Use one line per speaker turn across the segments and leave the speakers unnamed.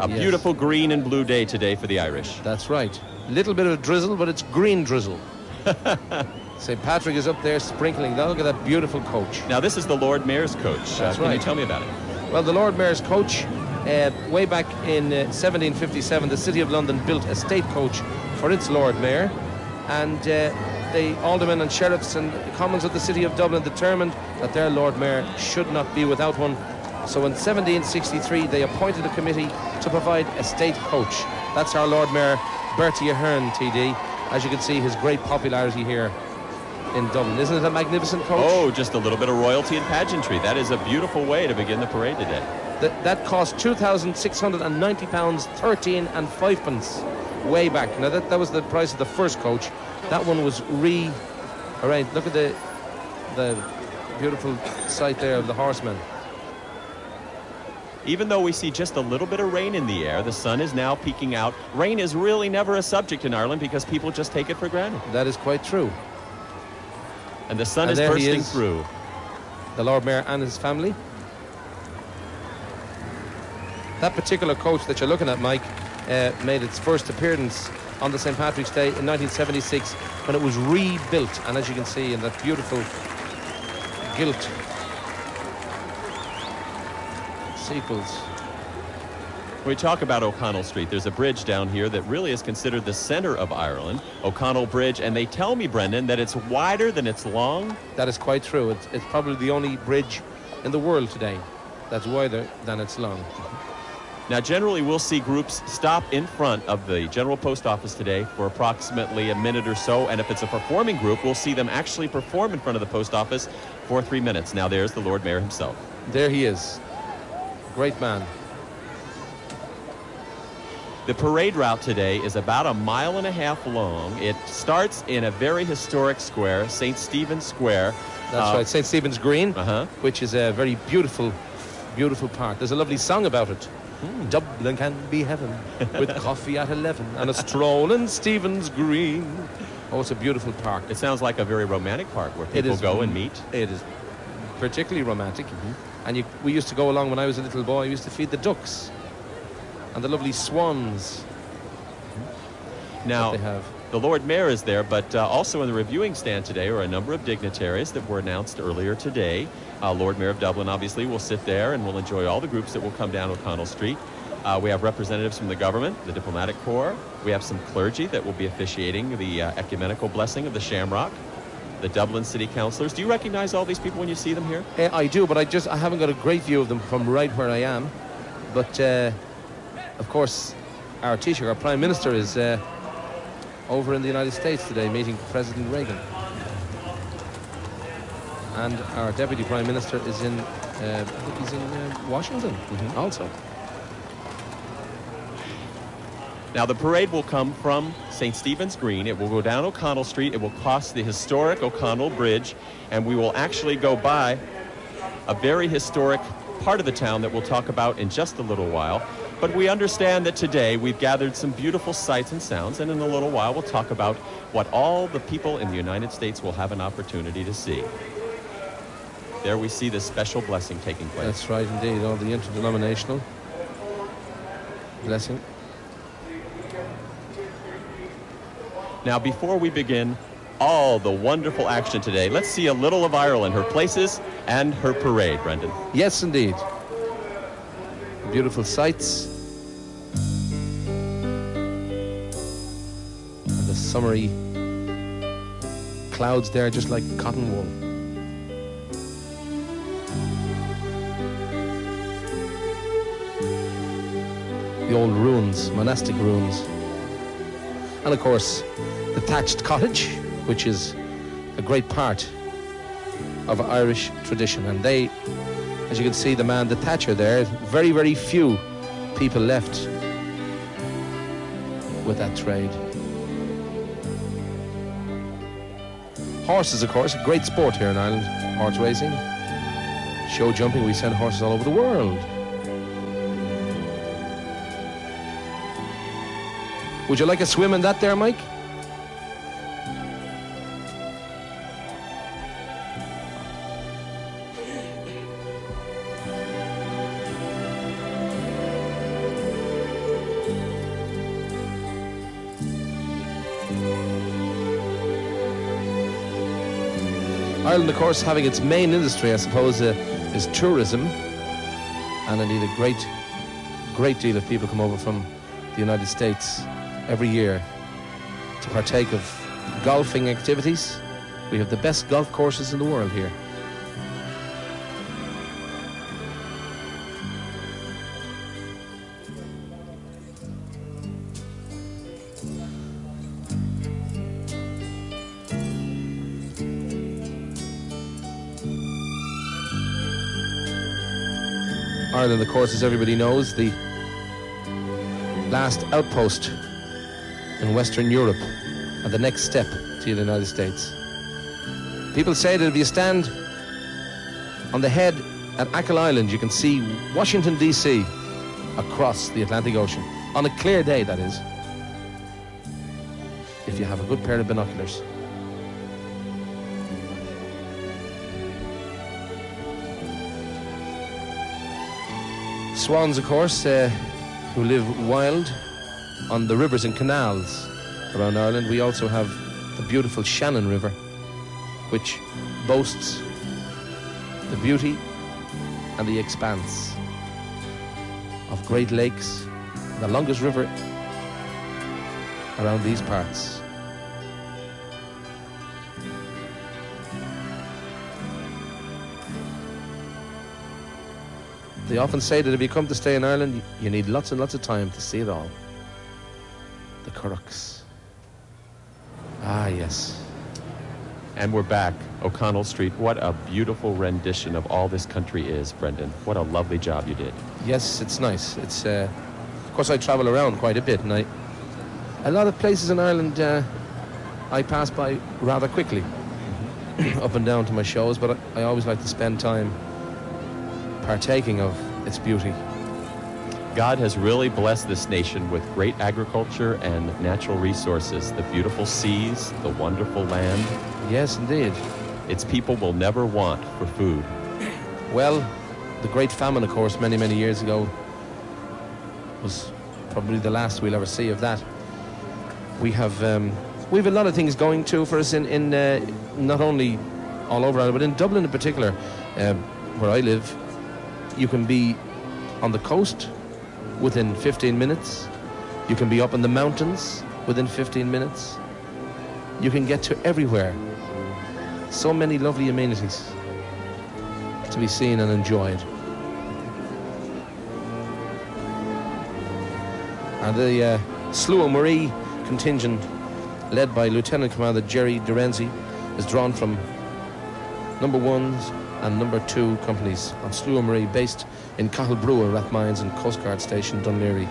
A beautiful green and blue day today for the Irish.
That's right. Little bit of drizzle, but it's green drizzle. St. Patrick is up there sprinkling. Now look at that beautiful coach.
Now this is the Lord Mayor's coach.
That's
Can
right.
you tell me about it?
Well, the Lord Mayor's coach, way back in 1757, the City of London built a state coach for its Lord Mayor, and the aldermen and sheriffs and commons of the City of Dublin determined that their Lord Mayor should not be without one. So in 1763, they appointed a committee to provide a state coach. That's our Lord Mayor, Bertie Ahern, TD. As you can see, his great popularity here in Dublin. Isn't it a magnificent coach?
Oh, just a little bit of royalty and pageantry. That is a beautiful way to begin the parade today.
That cost £2,690, 13 and 5 pence way back. Now that was the price of the first coach. That one was arranged. Look at the beautiful sight there of the horsemen.
Even though we see just a little bit of rain in the air, the sun is now peeking out. Rain is really never a subject in Ireland because people just take it for granted.
That is quite true.
And the sun is bursting through.
The Lord Mayor and his family. That particular coach that you're looking at, Mike, made its first appearance on the St. Patrick's Day in 1976 when it was rebuilt. And as you can see in that beautiful gilt sequels.
We talk about O'Connell Street. There's a bridge down here that really is considered the center of Ireland, O'Connell Bridge, and they tell me, Brendan, that it's wider than it's long.
That is quite true. It's probably the only bridge in the world today that's wider than it's long.
Now, generally, we'll see groups stop in front of the General Post Office today for approximately a minute or so, and if it's a performing group, we'll see them actually perform in front of the Post Office for 3 minutes. Now, there's the Lord Mayor himself.
There he is. Great man.
The parade route today is about 1.5 miles long. It starts in a very historic square, St. Stephen's Square.
That's right, St. Stephen's Green, which is a very beautiful, beautiful park. There's a lovely song about it. Dublin can be heaven with coffee at 11 and a stroll in Stephen's Green. Oh, it's a beautiful park.
It sounds like a very romantic park where people go and meet.
It is particularly romantic. And we used to go along when I was a little boy. We used to feed the ducks and the lovely swans.
Now,
they have.
The Lord Mayor is there, but also in the reviewing stand today are a number of dignitaries that were announced earlier today. Lord Mayor of Dublin, obviously, will sit there and will enjoy all the groups that will come down O'Connell Street. We have representatives from the government, the diplomatic corps. We have some clergy that will be officiating the ecumenical blessing of the Shamrock. The Dublin City Councillors. Do you recognize all these people when you see them here?
I do, but I haven't got a great view of them from right where I am. But, of course, our Taoiseach, our Prime Minister, is over in the United States today meeting President Reagan. And our Deputy Prime Minister is I think he's in Washington also.
Now, the parade will come from St. Stephen's Green. It will go down O'Connell Street. It will cross the historic O'Connell Bridge, and we will actually go by a very historic part of the town that we'll talk about in just a little while. But we understand that today we've gathered some beautiful sights and sounds, and in a little while we'll talk about what all the people in the United States will have an opportunity to see. There we see this special blessing taking place.
That's right, indeed. All the interdenominational blessing.
Now, before we begin all the wonderful action today, let's see a little of Ireland, her places and her parade, Brendan.
Yes, indeed. Beautiful sights. And the summery clouds there, just like cotton wool. The old ruins, monastic ruins. And of course, the thatched cottage, which is a great part of Irish tradition. And they, as you can see, the thatcher there, very, very few people left with that trade. Horses, of course, a great sport here in Ireland. Horse racing, show jumping. We send horses all over the world. Would you like a swim in that there, Mike? Ireland, of course, having its main industry, I suppose, is tourism. And indeed a great deal of people come over from the United States every year to partake of golfing activities. We have the best golf courses in the world here. Ireland, of course, as everybody knows, the last outpost in Western Europe and the next step to the United States. People say that if you stand on the head at Achill Island, you can see Washington, D.C. across the Atlantic Ocean. On a clear day, that is. If you have a good pair of binoculars. Swans, of course, who live wild on the rivers and canals around Ireland. We also have the beautiful Shannon River, which boasts the beauty and the expanse of Great Lakes, the longest river around these parts. They often say that if you come to stay in Ireland, you need lots and lots of time to see it all. The Currachs. Ah, yes.
And we're back. O'Connell Street. What a beautiful rendition of all this country is, Brendan. What a lovely job you did.
Yes, it's nice. It's, of course, I travel around quite a bit, and a lot of places in Ireland I pass by rather quickly, up and down to my shows, but I always like to spend time partaking of its beauty.
God has really blessed this nation with great agriculture and natural resources, the beautiful seas, the wonderful land.
Yes, indeed.
Its people will never want for food.
Well, the Great Famine, of course, many, many years ago was probably the last we'll ever see of that. We have a lot of things going too for us in not only all over Ireland, but in Dublin in particular, where I live. You can be on the coast within 15 minutes. You can be up in the mountains within 15 minutes. You can get to everywhere. So many lovely amenities to be seen and enjoyed. And the Slua Marie contingent, led by Lieutenant Commander Jerry Durenzi, is drawn from number 1s and number 2 companies on Slua Marie, based in Cahillbrua, Rathmines and Coast Guard Station, Dunleary.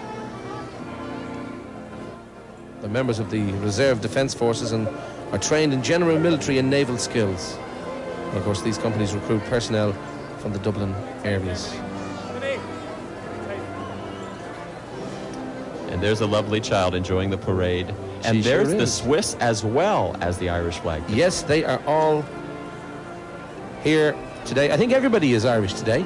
They're members of the Reserve Defence Forces and are trained in general military and naval skills. And of course, these companies recruit personnel from the Dublin areas.
And there's a lovely child enjoying the parade. And there's the Swiss as well as the Irish flag.
Yes, they are all here today. I think everybody is Irish today.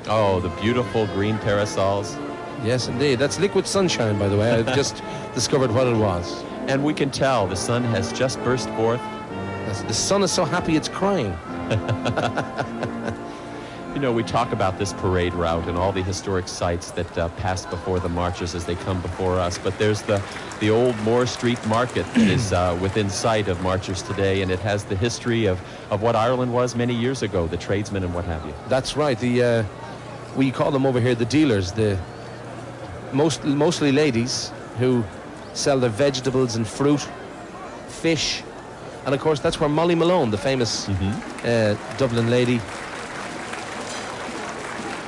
Oh, the beautiful green parasols.
Yes, indeed. That's liquid sunshine, by the way. I've just discovered what it was.
And we can tell the sun has just burst forth.
The sun is so happy it's crying.
You know, we talk about this parade route and all the historic sites that pass before the marchers as they come before us. But there's the old Moore Street Market that is within sight of marchers today, and it has the history of what Ireland was many years ago, the tradesmen and what have you.
That's right. We call them over here the dealers, mostly ladies who sell their vegetables and fruit, fish, and of course that's where Molly Malone, the famous Dublin lady,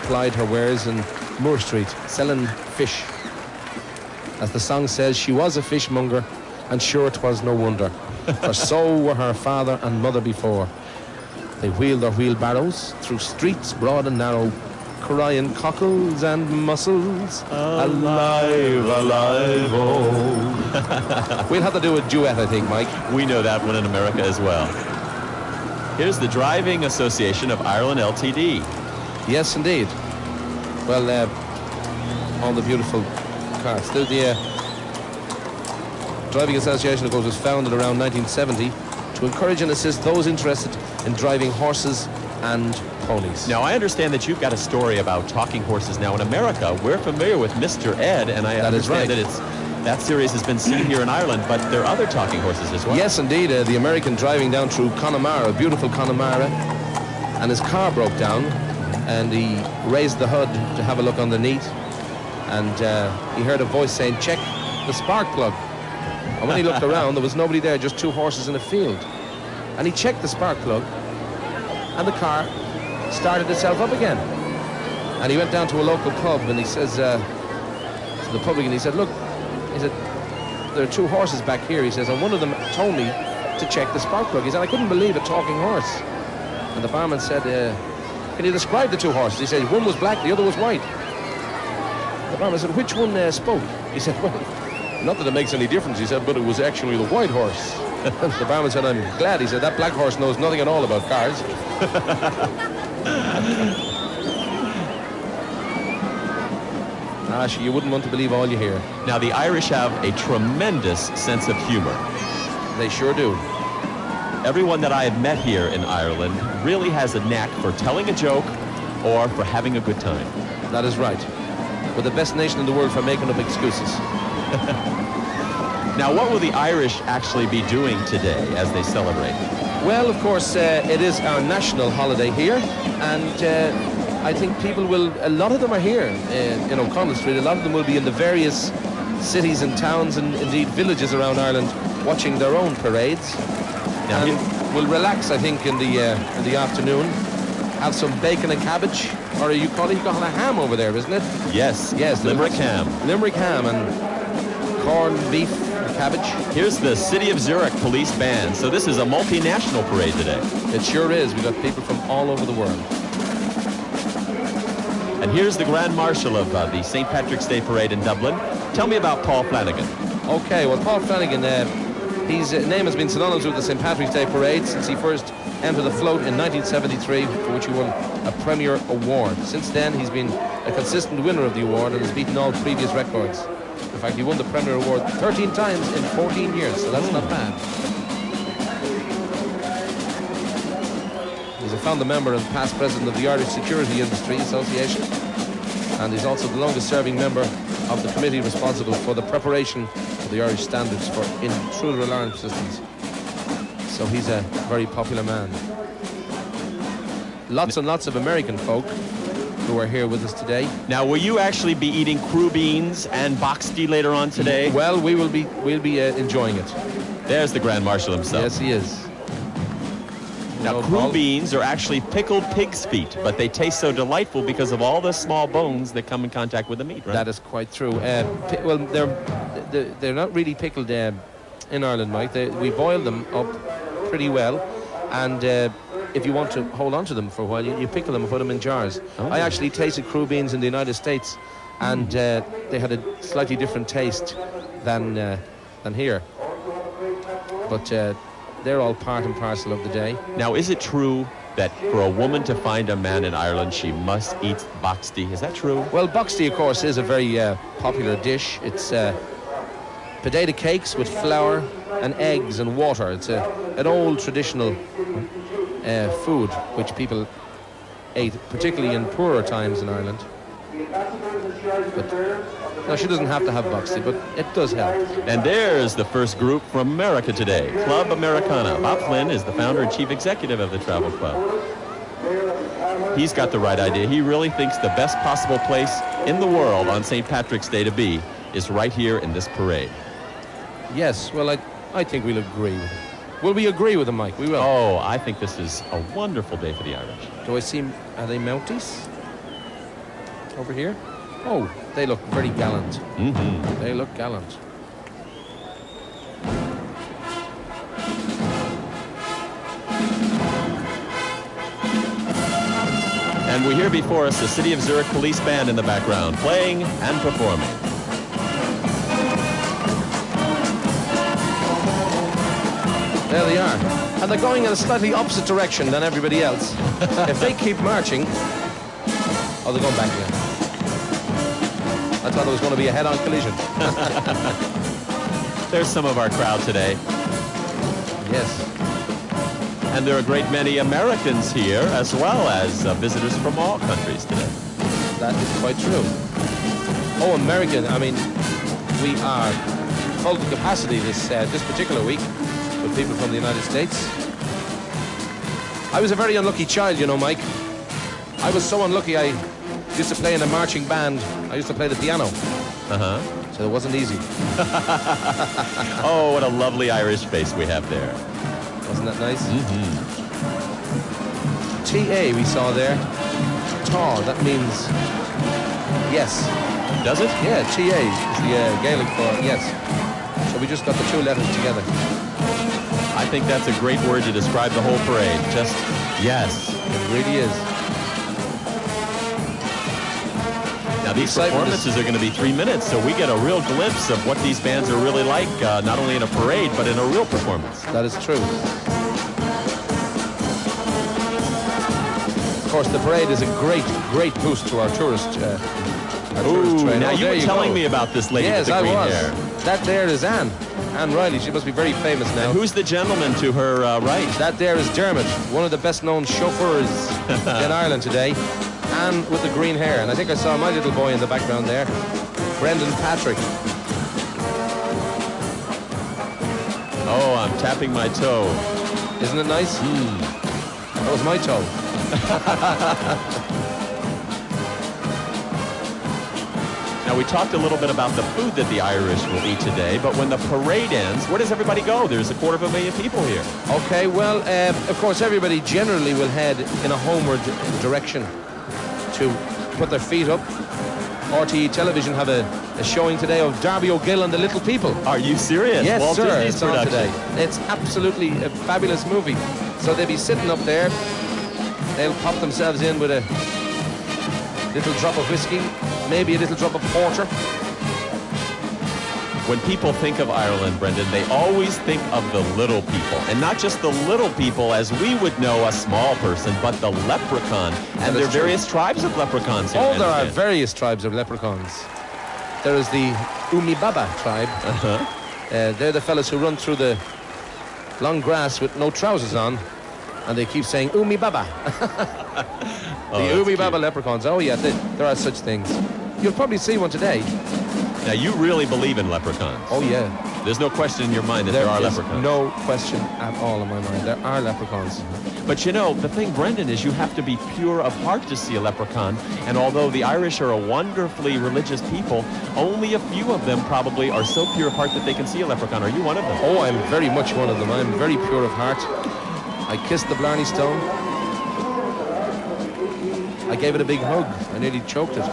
plied her wares in Moore Street, selling fish. As the song says, she was a fishmonger, and sure 'twas no wonder, for so were her father and mother before. They wheeled their wheelbarrows through streets broad and narrow, crying cockles and mussels, alive, alive, oh. We'll have to do a duet, I think, Mike.
We know that one in America as well. Here's the Driving Association of Ireland Ltd.
Yes, indeed. Well, all the beautiful cars. driving association, of course, was founded around 1970 to encourage and assist those interested in driving horses and ponies.
Now, I understand that you've got a story about talking horses. Now, in America, we're familiar with Mr. Ed, and I understand that series has been seen here in Ireland, but there are other talking horses as well.
Yes, indeed. The American driving down through Connemara, beautiful Connemara, and his car broke down, and he raised the hood to have a look underneath, and he heard a voice saying, "Check the spark plug." And when he looked around, there was nobody there, just two horses in a field. And he checked the spark plug, and the car started itself up again. And he went down to a local pub, and he says to the publican, he said, "Look," he said, "there are two horses back here," he says, "and one of them told me to check the spark plug." He said, "I couldn't believe a talking horse." And the barman said, "Can you describe the two horses?" He said, "One was black, the other was white." The barman said, "Which one spoke?" He said, "Well, not that it makes any difference," he said, "but it was actually the white horse." The barman said, "I'm glad." He said, "That black horse knows nothing at all about cars." You wouldn't want to believe all you hear.
Now, the Irish have a tremendous sense of humor.
They sure do.
Everyone that I have met here in Ireland really has a knack for telling a joke or for having a good time.
That is right. We're the best nation in the world for making up excuses.
Now, what will the Irish actually be doing today as they celebrate?
Well, of course, it is our national holiday here, and I think people will, a lot of them are here in O'Connell Street. A lot of them will be in the various cities and towns and indeed villages around Ireland watching their own parades.
Now,
and we'll relax, I think, in the afternoon, have some bacon and cabbage, or you call it a ham over there, isn't it?
Yes, Limerick ham.
Limerick ham and corned beef and cabbage.
Here's the City of Zurich Police Band. So this is a multinational parade today.
It sure is. We've got people from all over the world.
And here's the Grand Marshal of the St. Patrick's Day Parade in Dublin. Tell me about Paul Flanagan.
Okay, well, Paul Flanagan, his name has been synonymous with the St. Patrick's Day Parade since he first entered the float in 1973, for which he won a Premier Award. Since then, he's been a consistent winner of the award and has beaten all previous records. In fact, he won the Premier Award 13 times in 14 years, so that's not bad. He's a founder member and past president of the Irish Security Industry Association, and he's also the longest-serving member of the committee responsible for the preparation of the Irish standards for intruder alarm systems. So he's a very popular man. Lots and lots of American folk who are here with us today.
Now, will you actually be eating crew beans and boxty later on today?
Well, we'll be enjoying it.
There's the Grand Marshal himself.
Yes, he is.
Now, crew beans are actually pickled pig's feet, but they taste so delightful because of all the small bones that come in contact with the meat, right?
That is quite true. Well, they're not really pickled in Ireland, Mike. We boil them up pretty well, and if you want to hold on to them for a while, you pickle them and put them in jars. Oh. I actually tasted crew beans in the United States, and they had a slightly different taste than here. But they're all part and parcel of the day.
Now, is it true that for a woman to find a man in Ireland, she must eat boxty? Is that true?
Well, boxty, of course, is a very popular dish. It's potato cakes with flour and eggs and water. It's an old traditional food which people ate, particularly in poorer times in Ireland. But no, she doesn't have to have boxty, but it does help.
And there's the first group from America today, Club Americana. Bob Flynn is the founder and chief executive of the travel club. He's got the right idea. He really thinks the best possible place in the world on St. Patrick's Day to be is right here in this parade.
Yes, well, I think we'll agree with him. Will we agree with him, Mike? We will.
Oh, I think this is a wonderful day for the Irish.
Do I see, are they Mounties over here? Oh, they look very gallant.
Mm-hmm.
They look gallant.
And we hear before us the City of Zurich Police Band in the background, playing and performing.
There they are. And they're going in a slightly opposite direction than everybody else. If they keep marching... Oh, they're going back again. I thought there was going to be a head-on collision.
There's some of our crowd today.
Yes.
And there are a great many Americans here, as well as visitors from all countries today.
That is quite true. Oh, American. I mean, we are full to capacity this particular week with people from the United States. I was a very unlucky child, you know, Mike. I was so unlucky I used to play in a marching band. I used to play the piano.
Uh-huh.
So it wasn't easy.
Oh, what a lovely Irish face we have there.
Wasn't that nice?
Mm-hmm.
TA we saw there. Tar, that means yes.
Does it?
Yeah, TA is the Gaelic for yes. So we just got the two letters together.
I think that's a great word to describe the whole parade. Just yes.
It really is.
Now these performances are going to be 3 minutes, so we get a real glimpse of what these bands are really like, not only in a parade, but in a real performance.
That is true. Of course, the parade is a great boost to our tourist train.
Now you were telling me about this lady with the green hair.
That there is Anne Riley. She must be very famous now.
And who's the gentleman to her right?
That there is Dermot, one of the best-known chauffeurs in Ireland today. Anne with the green hair. And I think I saw my little boy in the background there, Brendan Patrick.
Oh, I'm tapping my toe.
Isn't it nice? That was my toe.
Now, we talked a little bit about the food that the Irish will eat today, but when the parade ends, where does everybody go? There's 250,000 people here.
Okay, well, of course, everybody generally will head in a homeward direction to put their feet up. RTE Television have a showing today of Darby O'Gill and the Little People.
Are you serious?
Yes,
Walt
sir,
Disney's
it's on today. It's absolutely a fabulous movie. So they'll be sitting up there. They'll pop themselves in with a little drop of whiskey, maybe a little drop of porter.
When people think of Ireland, Brendan, they always think of the little people. And not just the little people as we would know a small person, but the leprechaun. And there are various tribes of leprechauns here.
Oh, there are various tribes of leprechauns. There is the Umibaba tribe. They're the fellas who run through the long grass with no trousers on. And they keep saying, Umibaba. The Umibaba leprechauns. Oh, yeah, there are such things. You'll probably see one today.
Now, you really believe in leprechauns.
Oh, yeah.
There's no question in your mind that there are leprechauns.
No question at all in my mind. There are leprechauns.
But you know, the thing, Brendan, is you have to be pure of heart to see a leprechaun. And although the Irish are a wonderfully religious people, only a few of them probably are so pure of heart that they can see a leprechaun. Are you one of them?
Oh, I'm very much one of them. I'm very pure of heart. I kissed the Blarney Stone. I gave it a big hug. I nearly choked it.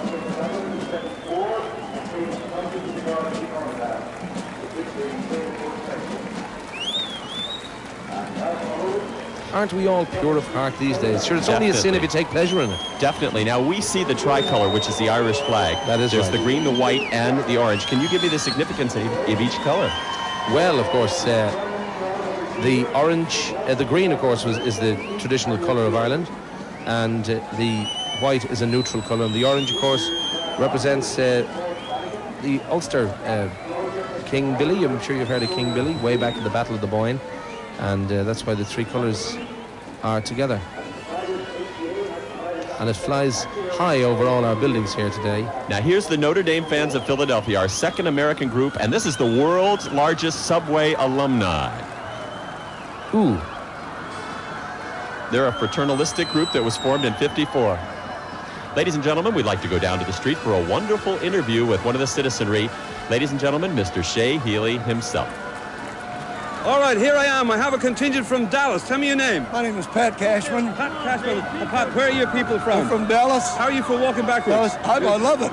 Aren't we all pure of heart these days? Sure, it's only a sin if you take pleasure in it.
Definitely. Now, we see the tricolor, which is the Irish flag.
That is
There's
right.
the green, the white, and the orange. Can you give me the significance of each color?
Well, of course, the orange, the green, of course, is the traditional color of Ireland, and the white is a neutral color, and the orange, of course, represents the Ulster King Billy. I'm sure you've heard of King Billy, way back in the Battle of the Boyne, and that's why the three colors are together. And it flies high over all our buildings here today.
Now here's the Notre Dame fans of Philadelphia, our second American group, and this is the world's largest subway alumni.
Ooh.
They're a fraternalistic group that was formed in '54. Ladies and gentlemen, we'd like to go down to the street for a wonderful interview with one of the citizenry. Ladies and gentlemen, Mr. Shea Healy himself.
All right, here I am. I have a contingent from Dallas. Tell me your name.
My name is Pat Cashman.
Pat Cashman. Pat, where are your people from?
I'm from Dallas.
How are you for walking backwards?
I love it.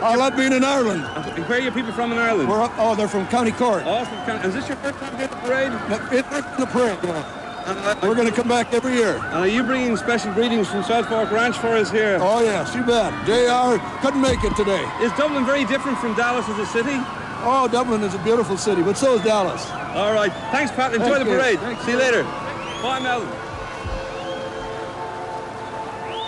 I love being in Ireland.
Where are your people from in Ireland?
They're from County Cork.
Oh, from County. Is this your first time here at the parade?
It's the parade, yeah. We're going to come back every year.
And are you bringing special greetings from South Fork Ranch for us here?
Oh, yes, you bet. JR couldn't make it today.
Is Dublin very different from Dallas as a city?
Oh, Dublin is a beautiful city, but so is Dallas.
All right. Thanks, Pat. Enjoy the parade. See you later. Bye, Mel.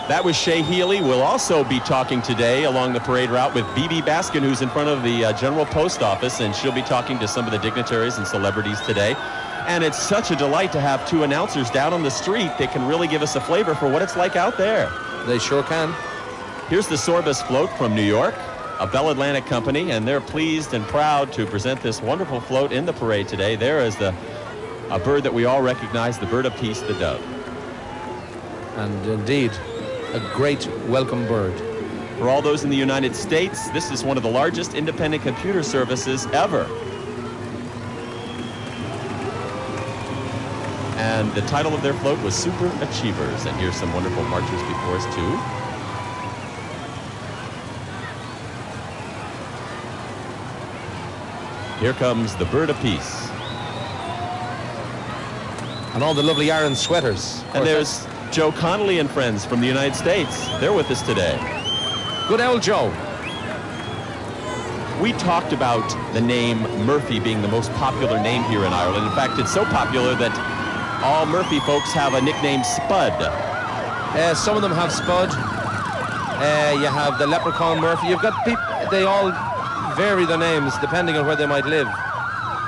That was Shay Healy. We'll also be talking today along the parade route with B.B. Baskin, who's in front of the General Post Office, and she'll be talking to some of the dignitaries and celebrities today. And it's such a delight to have two announcers down on the street that can really give us a flavor for what it's like out there.
They sure can.
Here's the Sorbus float from New York, a Bell Atlantic company, and they're pleased and proud to present this wonderful float in the parade today. There is a bird that we all recognize, the bird of peace, the dove.
And indeed, a great welcome bird.
For all those in the United States, this is one of the largest independent computer services ever. And the title of their float was Super Achievers. And here's some wonderful marchers before us, too. Here comes the bird of peace.
And all the lovely iron sweaters.
And there's Joe Connolly and friends from the United States. They're with us today.
Good old Joe.
We talked about the name Murphy being the most popular name here in Ireland. In fact, it's so popular that all Murphy folks have a nickname Spud.
Some of them have Spud. You have the Leprechaun Murphy. You've got people, they all vary their names depending on where they might live.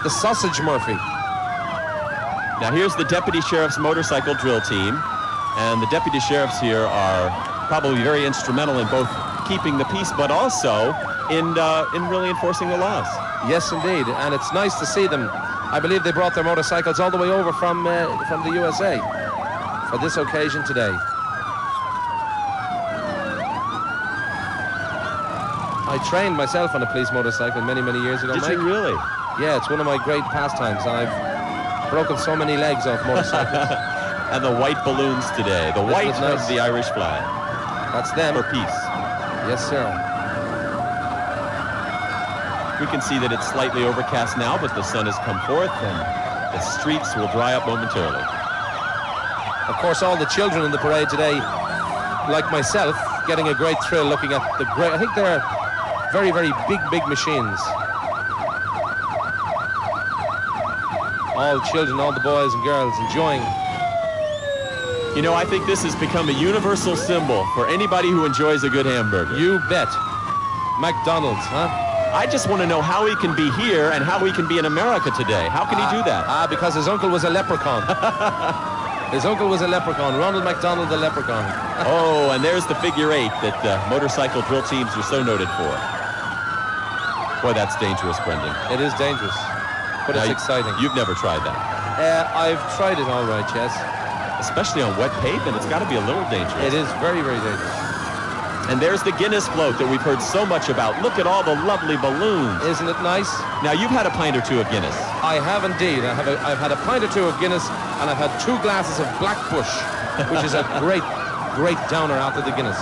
The Sausage Murphy.
Now here's the Deputy Sheriff's motorcycle drill team. And the Deputy Sheriffs here are probably very instrumental in both keeping the peace, but also in really enforcing the laws.
Yes, indeed. And it's nice to see them. I believe they brought their motorcycles all the way over from the USA for this occasion today. I trained myself on a police motorcycle many, many years ago,
Did
Mike.
you really?
Yeah, it's one of my great pastimes. I've broken so many legs off motorcycles.
And the white balloons today. The white of the Irish flag.
That's them.
For peace.
Yes, sir.
We can see that it's slightly overcast now, but the sun has come forth and the streets will dry up momentarily.
Of course, all the children in the parade today, like myself, getting a great thrill looking at the great, I think they're very, very big machines. All children, all the boys and girls enjoying.
You know, I think this has become a universal symbol for anybody who enjoys a good hamburger.
You bet. McDonald's, huh?
I just want to know how he can be here and how he can be in America today. How can he do that?
Because his uncle was a leprechaun. His uncle was a leprechaun, Ronald McDonald the leprechaun.
Oh, and there's the figure 8 that motorcycle drill teams are so noted for. Boy, that's dangerous, Brendan.
It is dangerous, but
now,
it's exciting.
You've never tried that?
I've tried it all right, yes.
Especially on wet pavement, it's got to be a little dangerous.
It is very, very dangerous.
And there's the Guinness float that we've heard so much about. Look at all the lovely balloons.
Isn't it nice?
Now, you've had a pint or two of Guinness.
I have indeed. I've had a pint or two of Guinness, and I've had 2 glasses of Blackbush, which is a great downer after the Guinness.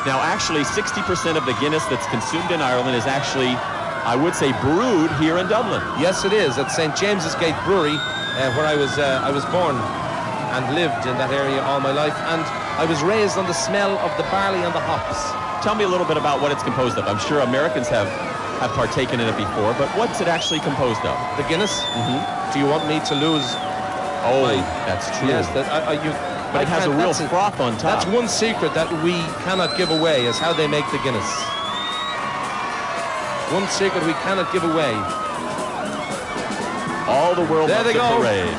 Now, actually, 60% of the Guinness that's consumed in Ireland is actually, I would say, brewed here in Dublin.
Yes, it is, at St. James's Gate Brewery, where I was born and lived in that area all my life, and I was raised on the smell of the barley and the hops.
Tell me a little bit about what it's composed of. I'm sure Americans have partaken in it before, but what's it actually composed of?
The Guinness? Mm-hmm. Do you want me to lose?
Oh, that's true.
Yes,
but it has a real froth on top.
That's one secret that we cannot give away, is how they make the Guinness. One secret we cannot give away.
All the world loves the parade.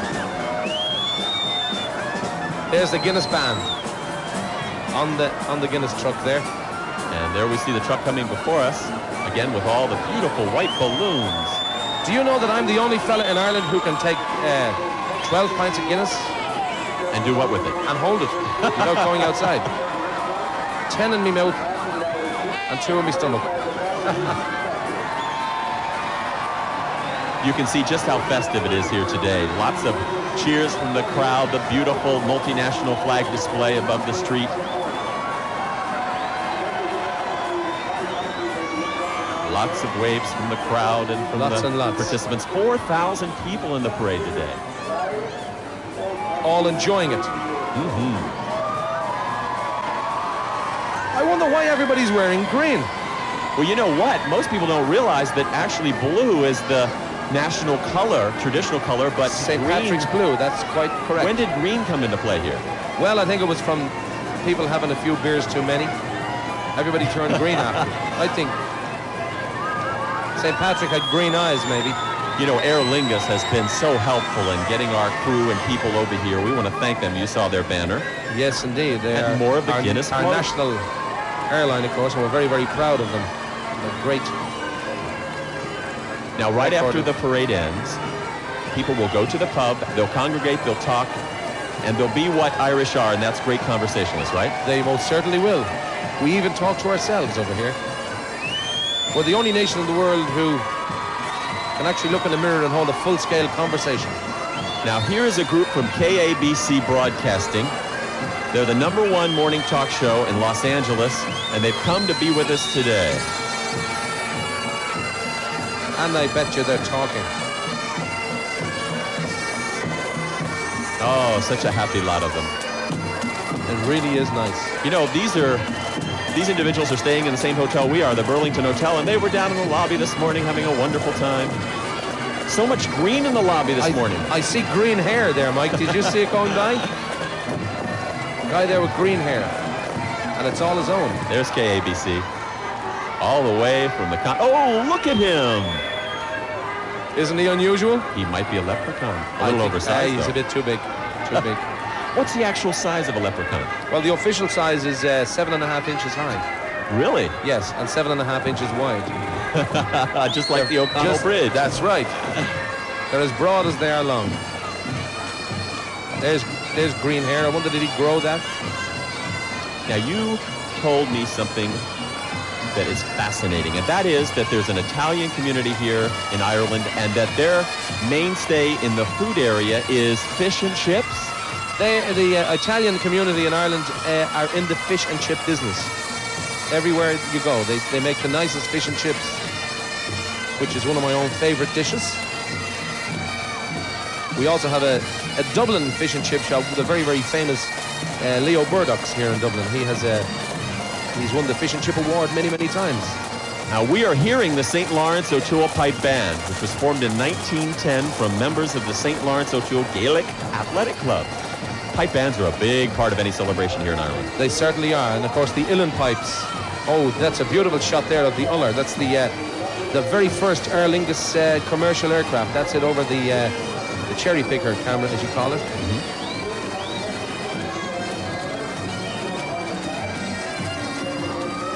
There's the Guinness band on the Guinness truck there.
And there we see the truck coming before us, again with all the beautiful white balloons.
Do you know that I'm the only fella in Ireland who can take 12 pints of Guinness?
And do what with it?
And hold it without going outside. 10 in my mouth and 2 in my stomach.
You can see just how festive it is here today. Lots of cheers from the crowd, the beautiful multinational flag display above the street. Lots of waves from the crowd and from the participants. 4,000 people in the parade today.
All enjoying it.
Mm-hmm.
I wonder why everybody's wearing green.
Well, you know what? Most people don't realize that actually blue is the national color, traditional color, but
St. Patrick's blue, that's quite correct.
When did green come into play here?
Well, I think it was from people having a few beers too many. Everybody turned green after. I think St. Patrick had green eyes, maybe.
You know, Aer Lingus has been so helpful in getting our crew and people over here. We want to thank them. You saw their banner.
Yes, indeed. They
And
are
more of the
our,
Guinness
our
Club.
national airline, of course, and we're very, very proud of them. They're great.
Now, right
Record
after
it.
the parade ends, people will go to the pub, they'll congregate, they'll talk, and they'll be what Irish are, and that's great conversationalists, right?
They most certainly will. We even talk to ourselves over here. We're the only nation in the world who can actually look in the mirror and hold a full-scale conversation.
Now, here is a group from KABC Broadcasting. They're the #1 morning talk show in Los Angeles, and they've come to be with us today.
And I bet you they're talking.
Oh, such a happy lot of them.
It really is nice.
You know, these individuals are staying in the same hotel we are, the Burlington Hotel, and they were down in the lobby this morning having a wonderful time. So much green in the lobby this morning.
I see green hair there, Mike. Did you see it going by? Guy there with green hair. And it's all his own.
There's KABC. All the way from the... Oh, look at him!
Isn't he unusual?
He might be a leprechaun. A little oversized,
He's
though.
a bit too big. Too big.
What's the actual size of a leprechaun?
Well, the official size is 7.5 inches high.
Really?
Yes, and 7.5 inches wide.
Just like the O'Connell Bridge.
That's right. They're as broad as they are long. There's green hair. I wonder, did he grow that?
Now, you told me something that is fascinating, and that is that there's an Italian community here in Ireland, and that their mainstay in the food area is fish and chips.
The Italian community in Ireland are in the fish and chip business. Everywhere you go, they make the nicest fish and chips, which is one of my own favorite dishes. We also have a Dublin fish and chip shop with a very, very famous Leo Burdock's here in Dublin. He's won the Fish and Chip Award many, many times.
Now, we are hearing the St. Lawrence O'Toole Pipe Band, which was formed in 1910 from members of the St. Lawrence O'Toole Gaelic Athletic Club. Pipe bands are a big part of any celebration here in Ireland.
They certainly are. And, of course, the Ullin pipes. Oh, that's a beautiful shot there of the Uller. That's the very first Aer Lingus commercial aircraft. That's it over the cherry picker camera, as you call it.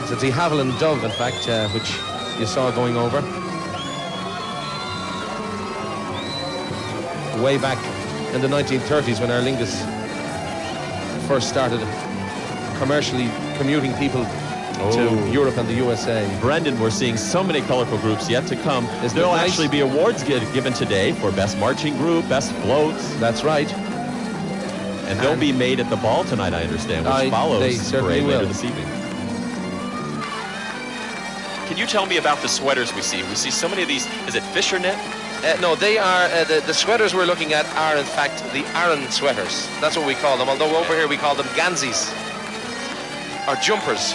So it's the Haviland Dove, in fact, which you saw going over. Way back in the 1930s when Aer Lingus first started commercially commuting people to Europe and the USA.
Brendan, we're seeing so many colorful groups yet to come. There'll
nice?
actually be awards given today for Best Marching Group, Best Floats.
That's right.
And they'll be made at the ball tonight, I understand, which follows
they
the
certainly
parade later
will.
this evening. Can you tell me about the sweaters we see? We see so many of these. Is it fisher knit?
No, they are, the sweaters we're looking at are, in fact, the Aran sweaters. That's what we call them, although over here we call them ganzis, or jumpers.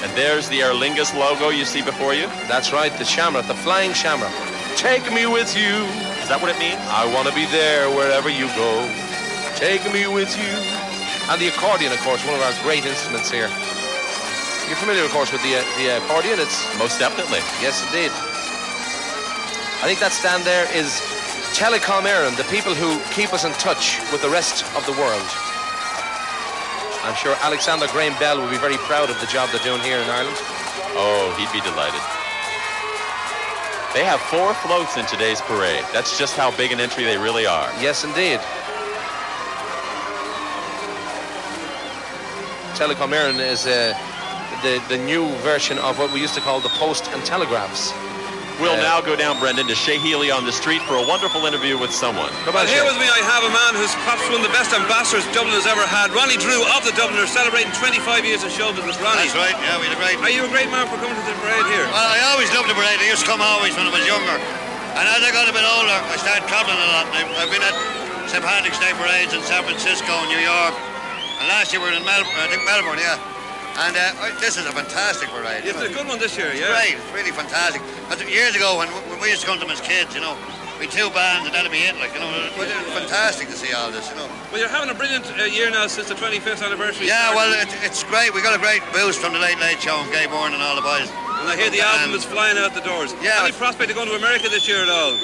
And there's the Aer Lingus logo you see before you.
That's right, the shamrock, the flying shamrock. Take me with you.
Is that what it means?
I want to be there wherever you go. Take me with you. And the accordion, of course, one of our great instruments here. You're familiar, of course, with the accordion. It's
Most definitely.
yes, indeed. I think that stand there is Telecom Éireann, the people who keep us in touch with the rest of the world. I'm sure Alexander Graham Bell will be very proud of the job they're doing here in Ireland.
Oh, he'd be delighted. They have 4 floats in today's parade. That's just how big an entry they really are.
Yes, indeed. Telecom Éireann is the new version of what we used to call the post and telegraphs.
We'll now go down, Brendan, to Shea Healy on the street for a wonderful interview with someone.
Come
Well,
on,
here
Shea.
with me I have a man who's perhaps one of the best ambassadors Dublin has ever had. Ronnie Drew of the Dubliners, celebrating 25 years of show business. Ronnie,
That's right, yeah, we had a great...
are you a great man for coming to the parade here?
Well, I always loved the parade. I used to come always when I was younger. And as I got a bit older, I started travelling a lot. I've been at St. Patrick's Day parades in San Francisco and New York. And last year we were in Melbourne, yeah. And this is a fantastic parade.
It's a good one this year, yeah?
Great, it's really fantastic. Years ago, when we used to come to them as kids, you know, with 2 bands, and that'll be it. Like, you know, it's fantastic to see all this, you know.
Well, you're having a brilliant year now since the 25th anniversary.
Yeah, well, it's great. We got a great boost from the Late Show and Gay Bourne and all the boys.
And I hear the album is flying out the doors.
Yeah.
Any prospect of going to America this year at all?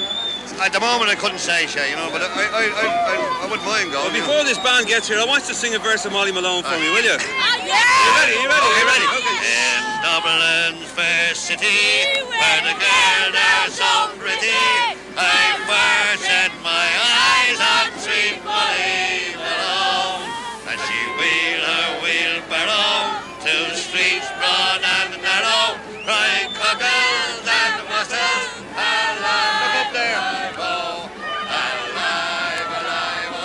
At the moment, I couldn't say, you know, but I wouldn't mind going.
Well, before this band gets here, I want you to sing a verse of Molly Malone for me, will you?
Yeah!
Are you ready?
Okay. In Dublin's fair city, where the girls are so pretty, I first set my eyes on sweet Molly Malone, and she wheeled her wheelbarrow to streets broad and narrow, crying cockles and mussels, alive. Look up there. Alive, alive, oh,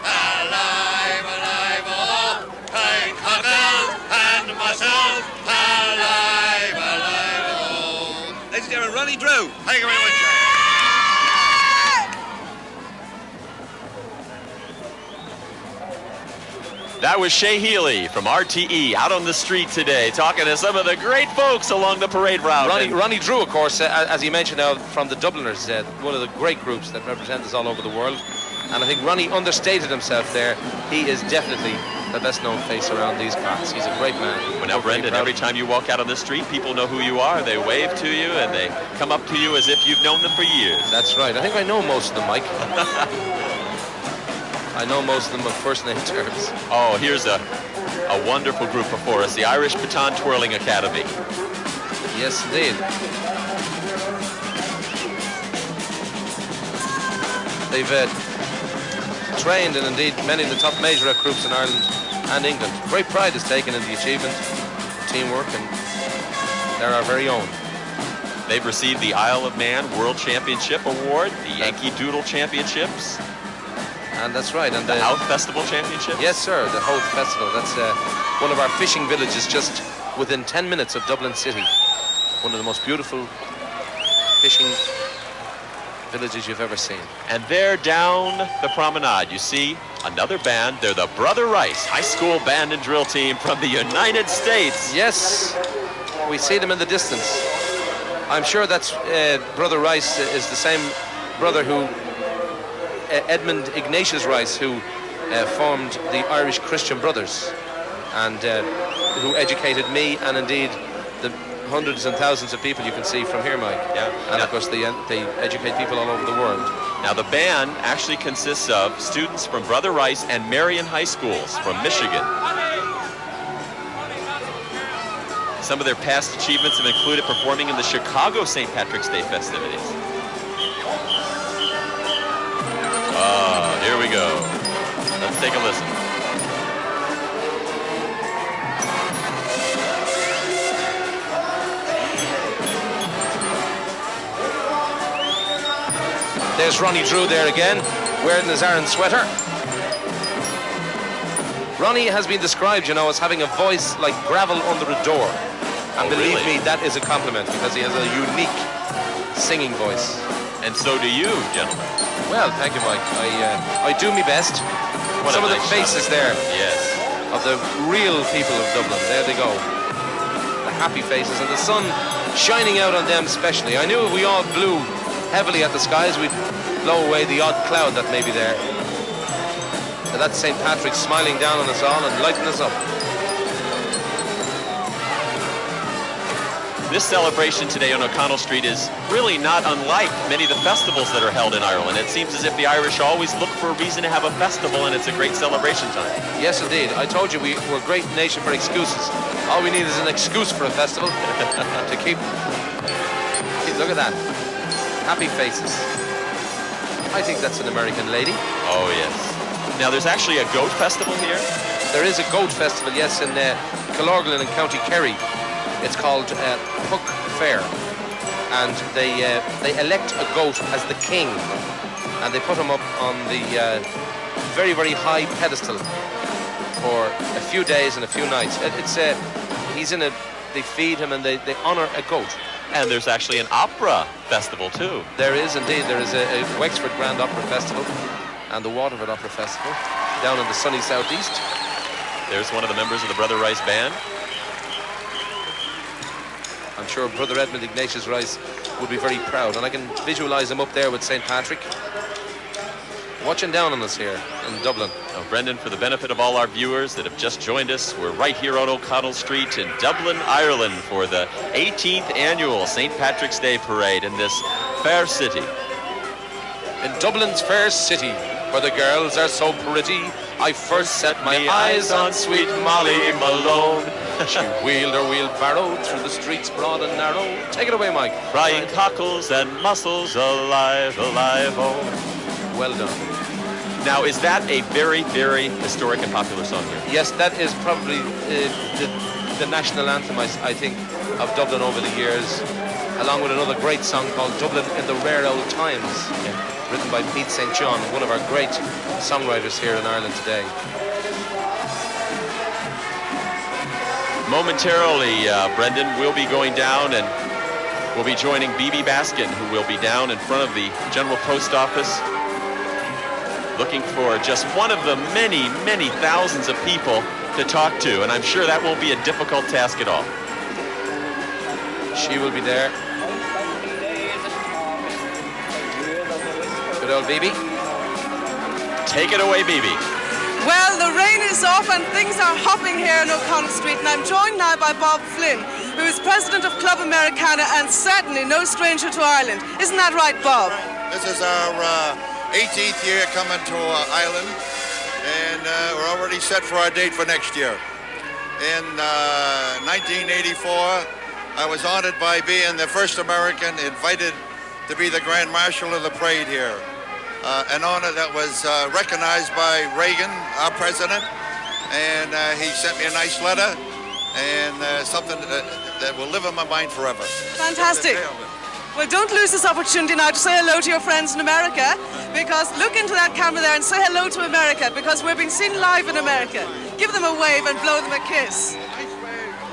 alive, alive, oh, crying cockles and mussels, alive, alive, oh.
Ladies and gentlemen, Ronnie Drew.
Thank you very much.
That was Shay Healy from RTE out on the street today, talking to some of the great folks along the parade route.
Ronnie Drew, of course, as you mentioned now, from the Dubliners, one of the great groups that represent us all over the world. And I think Ronnie understated himself there. He is definitely the best known face around these parts. He's a great man.
Well, now, Brendan, every time you walk out on the street, people know who you are. They wave to you and they come up to you as if you've known them for years.
That's right. I think I know most of them, Mike. I know most of them on first name terms.
Oh, here's a wonderful group before us, the Irish Baton Twirling Academy.
Yes, indeed. They've trained and indeed many of the top majorette groups in Ireland and England. Great pride is taken in the achievement, teamwork, and they're our very own.
They've received the Isle of Man World Championship Award, the Yankee Doodle Championships.
And that's right. And
the Howth Festival Championship?
Yes, sir, the Howth Festival. That's one of our fishing villages just within 10 minutes of Dublin City. One of the most beautiful fishing villages you've ever seen.
And there down the promenade, you see another band. They're the Brother Rice High School Band and Drill Team from the United States.
Yes, we see them in the distance. I'm sure that's Brother Rice is the same brother who Edmund Ignatius Rice, who formed the Irish Christian Brothers and who educated me and indeed the hundreds and thousands of people you can see from here, Mike.
Yeah.
And of course they educate people all over the world.
Now the band actually consists of students from Brother Rice and Marion High Schools from Michigan. Some of their past achievements have included performing in the Chicago St. Patrick's Day festivities. Here we go. Let's take a listen.
There's Ronnie Drew there again, wearing his Aran sweater. Ronnie has been described, you know, as having a voice like gravel under a door. And believe me, that is a compliment because he has a unique singing voice.
And so do you, gentlemen.
Well, thank you, Mike. I do my best. Some of the faces there.
Yes.
Of the real people of Dublin. There they go. The happy faces and the sun shining out on them especially. I knew if we all blew heavily at the skies, we'd blow away the odd cloud that may be there. And that's St. Patrick smiling down on us all and lighting us up.
This celebration today on O'Connell Street is really not unlike many of the festivals that are held in Ireland. It seems as if the Irish always look for a reason to have a festival, and it's a great celebration time.
Yes, indeed. I told you we're a great nation for excuses. All we need is an excuse for a festival to keep. Look at that. Happy faces. I think that's an American lady.
Oh, yes. Now, there's actually a goat festival here?
There is a goat festival, yes, in Killorglin in County Kerry. It's called Puck Fair, and they elect a goat as the king, and they put him up on the very, very high pedestal for a few days and a few nights. They feed him and they honor a goat.
And there's actually an opera festival too.
There is indeed. There is a Wexford Grand Opera Festival and the Waterford Opera Festival down in the sunny southeast.
There's one of the members of the Brother Rice Band.
I'm sure Brother Edmund Ignatius Rice would be very proud. And I can visualise him up there with St. Patrick, watching down on us here in Dublin.
Now, Brendan, for the benefit of all our viewers that have just joined us, we're right here on O'Connell Street in Dublin, Ireland for the 18th annual St. Patrick's Day Parade in this fair city.
In Dublin's fair city, where the girls are so pretty, I first set my eyes on sweet Molly Malone. She wheeled her wheelbarrow through the streets broad and narrow. Take it away, Mike.
Frying cockles and mussels alive, alive, oh.
Well done.
Now, is that a very, very historic and popular song here?
Yes, that is probably the national anthem, I think, of Dublin over the years, along with another great song called Dublin in the Rare Old Times, written by Pete St. John, one of our great songwriters here in Ireland today.
Momentarily, Brendan, we'll be going down and we'll be joining B.B. Baskin, who will be down in front of the General Post Office looking for just one of the many, many thousands of people to talk to, and I'm sure that won't be a difficult task at all.
She will be there. Good old BB.
Take it away, BB.
Well, the rain is off and things are hopping here in O'Connell Street, and I'm joined now by Bob Flynn, who is president of Club Americana and certainly no stranger to Ireland. Isn't that right, Bob?
This is our 18th year coming to Ireland, and we're already set for our date for next year. In 1984, I was honored by being the first American invited to be the Grand Marshal of the parade here. An honor that was recognized by Reagan, our president, and he sent me a nice letter, and something that will live in my mind forever.
Fantastic. Well, don't lose this opportunity now to say hello to your friends in America, because look into that camera there and say hello to America, because we're being seen live in America. Give them a wave and blow them a kiss.
Nice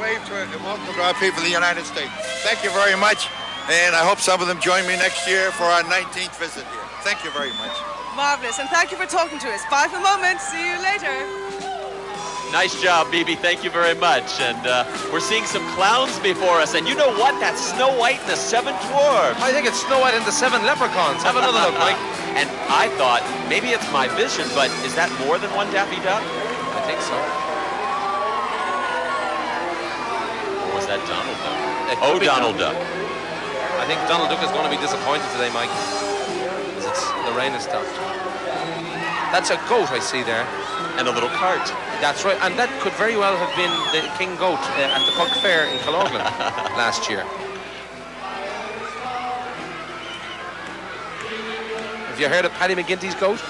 wave to and welcome to our people in the United States. Thank you very much, and I hope some of them join me next year for our 19th visit here. Thank you very much.
Marvelous, and thank you for talking to us. Bye for the moment. See you later.
Nice job, BB. Thank you very much. And we're seeing some clowns before us. And you know what? That's Snow White and the Seven Dwarfs.
I think it's Snow White and the Seven Leprechauns. Have another look, Mike.
And I thought, maybe it's my vision, but is that more than one Daffy Duck?
I think so.
Or was that Donald Duck?
Oh,
Donald Duck.
I think Donald Duck is going to be disappointed today, Mike, because the rain has stopped. That's a goat I see there.
And a little cart.
That's right, and that could very well have been the King Goat at the Puck Fair in Killorglin last year. Have you heard of Paddy McGinty's goat?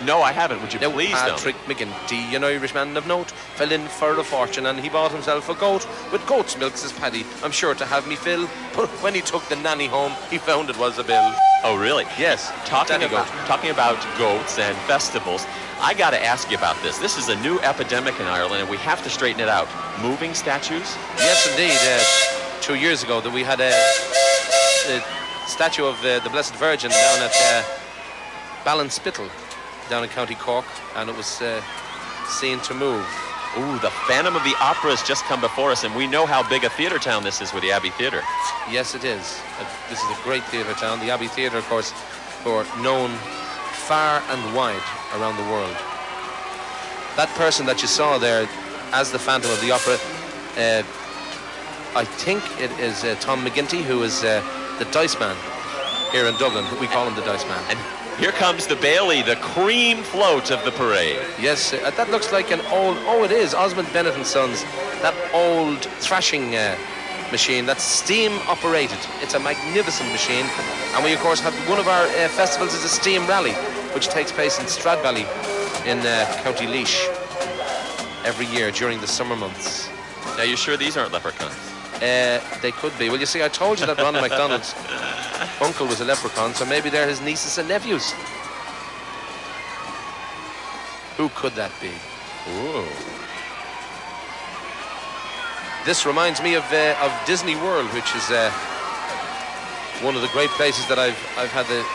No, I haven't. Would you please,
Patrick McGinty, an Irishman of note, fell in for a fortune and he bought himself a goat with goat's milk, says Paddy. I'm sure to have me fill, but when he took the nanny home, he found it was a bill.
Oh, really?
Yes.
Talking about goats and festivals, I got to ask you about this. This is a new epidemic in Ireland, and we have to straighten it out. Moving statues?
Yes, indeed. 2 years ago, that we had a statue of the Blessed Virgin down at Ballinspittle, down in County Cork, and it was seen to move.
Ooh, the Phantom of the Opera has just come before us, and we know how big a theatre town this is with the Abbey Theatre.
Yes, it is. This is a great theatre town. The Abbey Theatre, of course, who are known far and wide around the world. That person that you saw there as the Phantom of the Opera, I think it is Tom McGinty, who is the Dice Man here in Dublin. We call him the Dice Man.
And here comes the Bailey, the cream float of the parade.
Yes, that looks like an old, it is, Osmond Bennett and Sons, that old thrashing machine that's steam operated. It's a magnificent machine, and we of course have one of our festivals is a steam rally, which takes place in Stradbally in County Laois every year during the summer months.
Now, you sure these aren't leprechauns?
They could be. Well, you see, I told you that Ronald McDonald's uncle was a leprechaun, so maybe they're his nieces and nephews. Who could that be?
Ooh.
This reminds me of Disney World, which is one of the great places that I've had the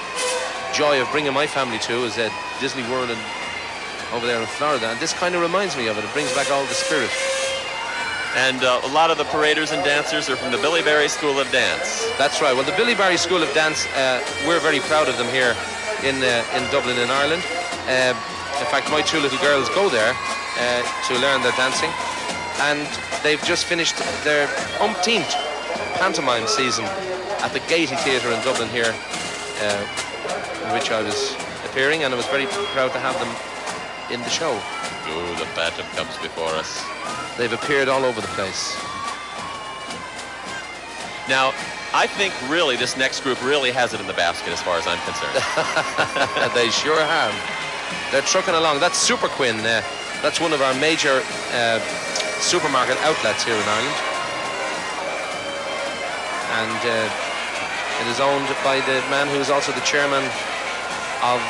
joy of bringing my family to, is Disney World over there in Florida. And this kind of reminds me of it. It brings back all the spirit.
And a lot of the paraders and dancers are from the Billy Barry School of Dance.
That's right. Well, the Billy Barry School of Dance, we're very proud of them here in Dublin in Ireland. In fact, my 2 little girls go there to learn their dancing, and they've just finished their umpteenth pantomime season at the Abbey Theatre in Dublin here, in which I was appearing, and I was very proud to have them in the show.
Ooh, the phantom comes before us.
They've appeared all over the place.
Now, I think really this next group really has it in the basket as far as I'm concerned.
They sure have. They're trucking along. That's Superquinn. That's one of our major supermarket outlets here in Ireland. And it is owned by the man who is also the chairman of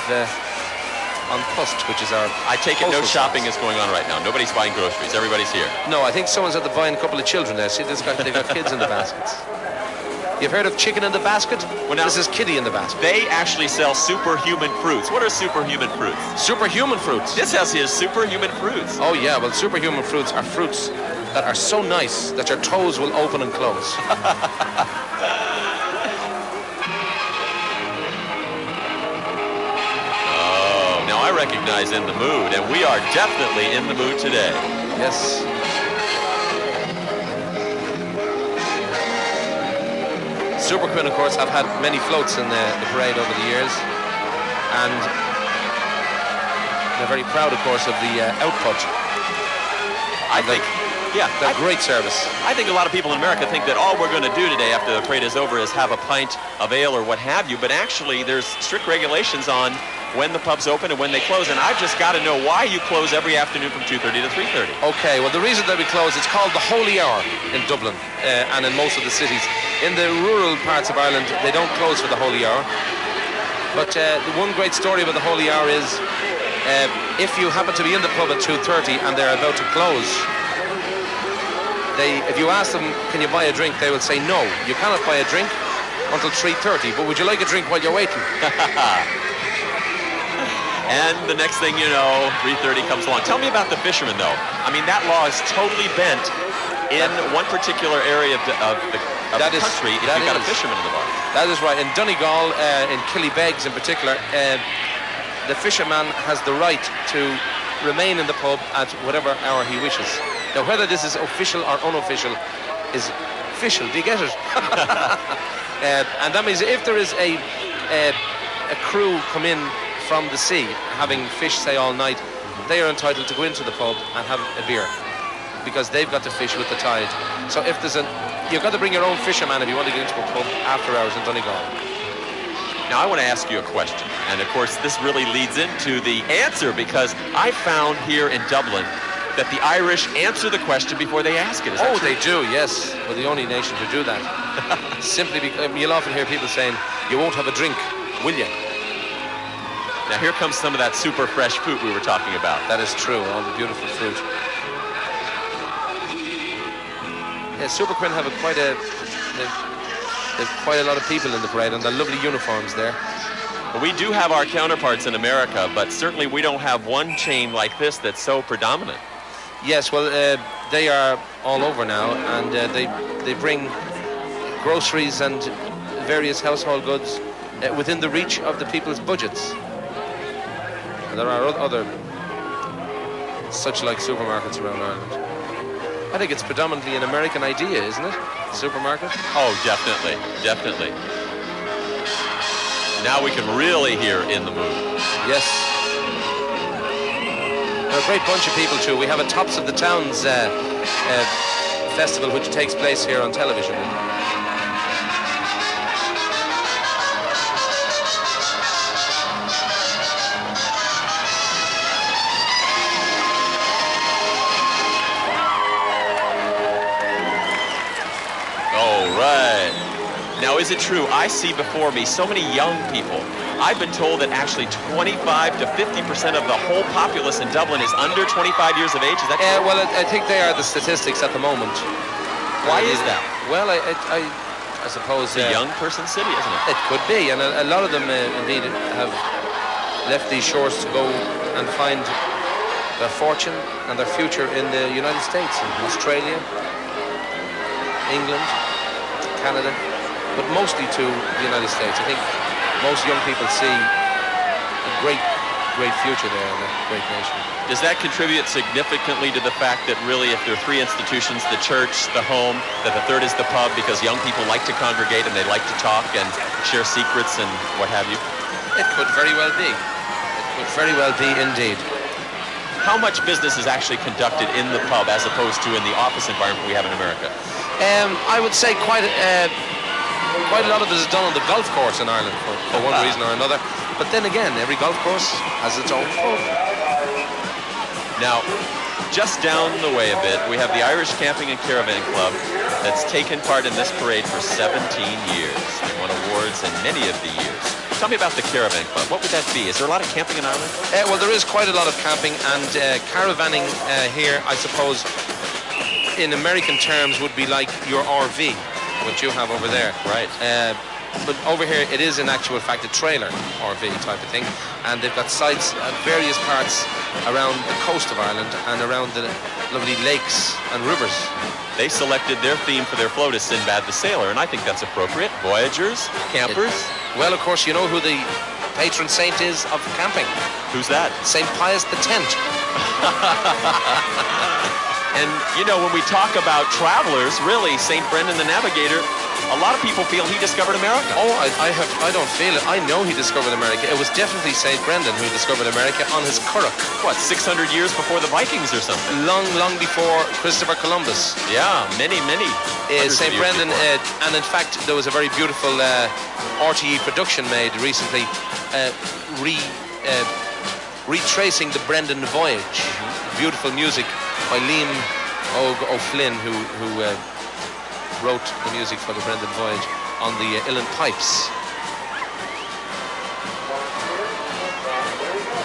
On Post, which is our...
I take it no shopping is going on right now. Nobody's buying groceries. Everybody's here.
No, I think someone's at the buying a couple of children there. See, they've got kids in the baskets. You've heard of chicken in the basket?
Well, now,
this is kitty in the basket.
They actually sell superhuman fruits. What are superhuman fruits?
Superhuman fruits?
This has his superhuman fruits.
Oh, yeah. Well, superhuman fruits are fruits that are so nice that your toes will open and close.
I recognize In the Mood, and we are definitely in the mood today.
Yes. Superquinn, of course, have had many floats in the parade over the years, and they're very proud, of course, of the output.
I think, yeah,
they're great service.
I think a lot of people in America think that all we're going to do today after the parade is over is have a pint of ale or what have you, but actually there's strict regulations on when the pubs open and when they close, and I've just got to know why you close every afternoon from 2:30 to 3:30.
Okay, well, the reason that we close, it's called the Holy Hour in Dublin and in most of the cities. In the rural parts of Ireland, they don't close for the Holy Hour. But the one great story about the Holy Hour is if you happen to be in the pub at 2:30 and they're about to close, if you ask them, can you buy a drink, they will say, no, you cannot buy a drink until 3:30, but would you like a drink while you're waiting?
And the next thing you know, 3:30 comes along. Tell me about the fishermen, though. I mean, that law is totally bent in one particular area of the country if you've got a fisherman in the bar.
That is right. In Donegal, in Killybegs in particular, the fisherman has the right to remain in the pub at whatever hour he wishes. Now, whether this is official or unofficial is official. Do you get it? And that means if there is a crew come in from the sea, having fished, say, all night, they are entitled to go into the pub and have a beer because they've got to fish with the tide. So if there's you've got to bring your own fisherman if you want to get into a pub after hours in Donegal.
Now, I want to ask you a question, and of course, this really leads into the answer because I found here in Dublin that the Irish answer the question before they ask it. Is that true?
They do, yes. We're the only nation to do that. Simply because you'll often hear people saying, you won't have a drink, will you?
Now here comes some of that super fresh fruit we were talking about.
That is true, all the beautiful fruit. Yeah, Superquinn have quite a lot of people in the parade, and they're lovely uniforms there.
Well, we do have our counterparts in America, but certainly we don't have one chain like this that's so predominant.
Yes, well, they are all over now, and they bring groceries and various household goods within the reach of the people's budgets. And there are other such like supermarkets around Ireland. I think it's predominantly an American idea, isn't it? Supermarket?
Oh, definitely, definitely. Now we can really hear In the Mood.
Yes. There are a great bunch of people too. We have a Tops of the Towns festival which takes place here on television.
Now, is it true? I see before me so many young people. I've been told that actually 25 to 50% of the whole populace in Dublin is under 25 years of age. Is that true?
Well, I think they are the statistics at the moment.
Why is that?
Well, I suppose...
It's a young person city, isn't it?
It could be, and a lot of them indeed have left these shores to go and find their fortune and their future in the United States, in Australia, England, Canada, but mostly to the United States. I think most young people see a great future there in a great nation.
Does that contribute significantly to the fact that really if there are three institutions, the church, the home, that the third is the pub, because young people like to congregate and they like to talk and share secrets and what have you?
It could very well be. It could very well be indeed.
How much business is actually conducted in the pub as opposed to in the office environment we have in America?
I would say quite a lot of it is done on the golf course in Ireland for one reason or another. But then again, every golf course has its own pub.
Now, just down the way a bit, we have the Irish Camping and Caravan Club that's taken part in this parade for 17 years. They won awards in many of the years. Tell me about the Caravan Club. What would that be? Is there a lot of camping in Ireland?
Well, there is quite a lot of camping, and caravanning here, I suppose, in American terms, would be like your RV, what you have over there.
Right.
But over here, it is in actual fact a trailer RV type of thing, and they've got sites at various parts around the coast of Ireland and around the lovely lakes and rivers.
They selected their theme for their float as Sinbad the Sailor, and I think that's appropriate. Voyagers, campers.
Well, of course, you know who the patron saint is of camping.
Who's that?
St. Pius X.
And, you know, when we talk about travelers, really, St. Brendan the Navigator, a lot of people feel he discovered America.
Oh, I don't feel it. I know he discovered America. It was definitely St. Brendan who discovered America on his curragh.
What, 600 years before the Vikings or something?
Long before Christopher Columbus.
Yeah, many.
St. Brendan, and in fact, there was a very beautiful RTE production made recently, retracing the Brendan voyage. Beautiful music by Liam O'Flynn, who wrote the music for the Brendan voyage on the Uilleann pipes.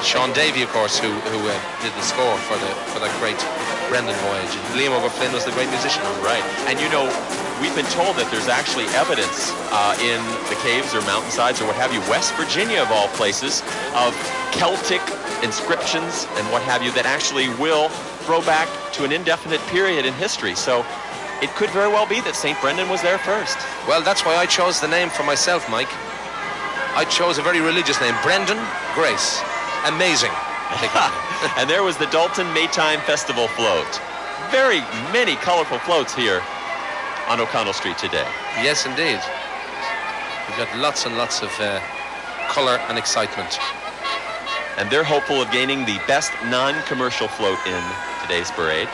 Sean Davey, of course, who did the score for that great Brendan voyage. And Liam O'Flynn was the great musician.
Right. And you know, we've been told that there's actually evidence in the caves or mountainsides or what have you, West Virginia of all places, of Celtic inscriptions and what have you that actually will throw back to an indefinite period in history. So it could very well be that St. Brendan was there first.
Well, that's why I chose the name for myself, Mike. I chose a very religious name, Brendan Grace. Amazing.
And there was the Dalton Maytime Festival float. Very many colorful floats here on O'Connell Street today.
Yes, indeed. We've got lots and lots of color and excitement.
And they're hopeful of gaining the best non-commercial float in today's parade.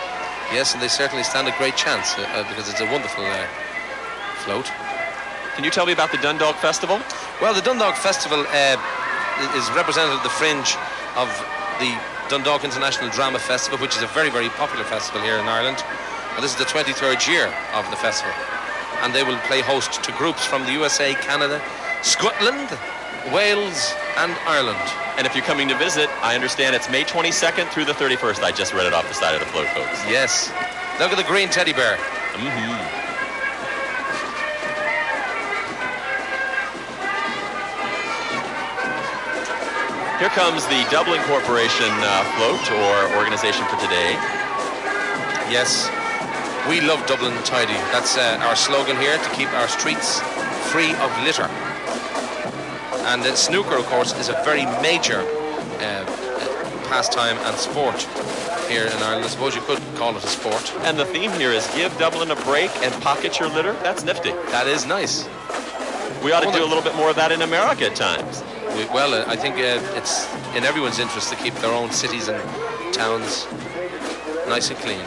Yes, and they certainly stand a great chance because it's a wonderful float.
Can you tell me about the Dundalk Festival?
Well, the Dundalk Festival is representative of the fringe of the Dundalk International Drama Festival, which is a very, very popular festival here in Ireland. And this is the 23rd year of the festival. And they will play host to groups from the USA, Canada, Scotland, Wales, and Ireland.
And if you're coming to visit, I understand it's May 22nd through the 31st. I just read it off the side of the float, folks.
Yes. Look at the green teddy bear.
Here comes the Dublin Corporation float or organization for today.
Yes. We love Dublin tidy. That's our slogan here, to keep our streets free of litter. And snooker, of course, is a very major pastime and sport here in Ireland. I suppose you could call it a sport.
And the theme here is give Dublin a break and pocket your litter. That's nifty.
That is nice.
We ought to do a little bit more of that in America at times.
Well, I think it's in everyone's interest to keep their own cities and towns nice and clean.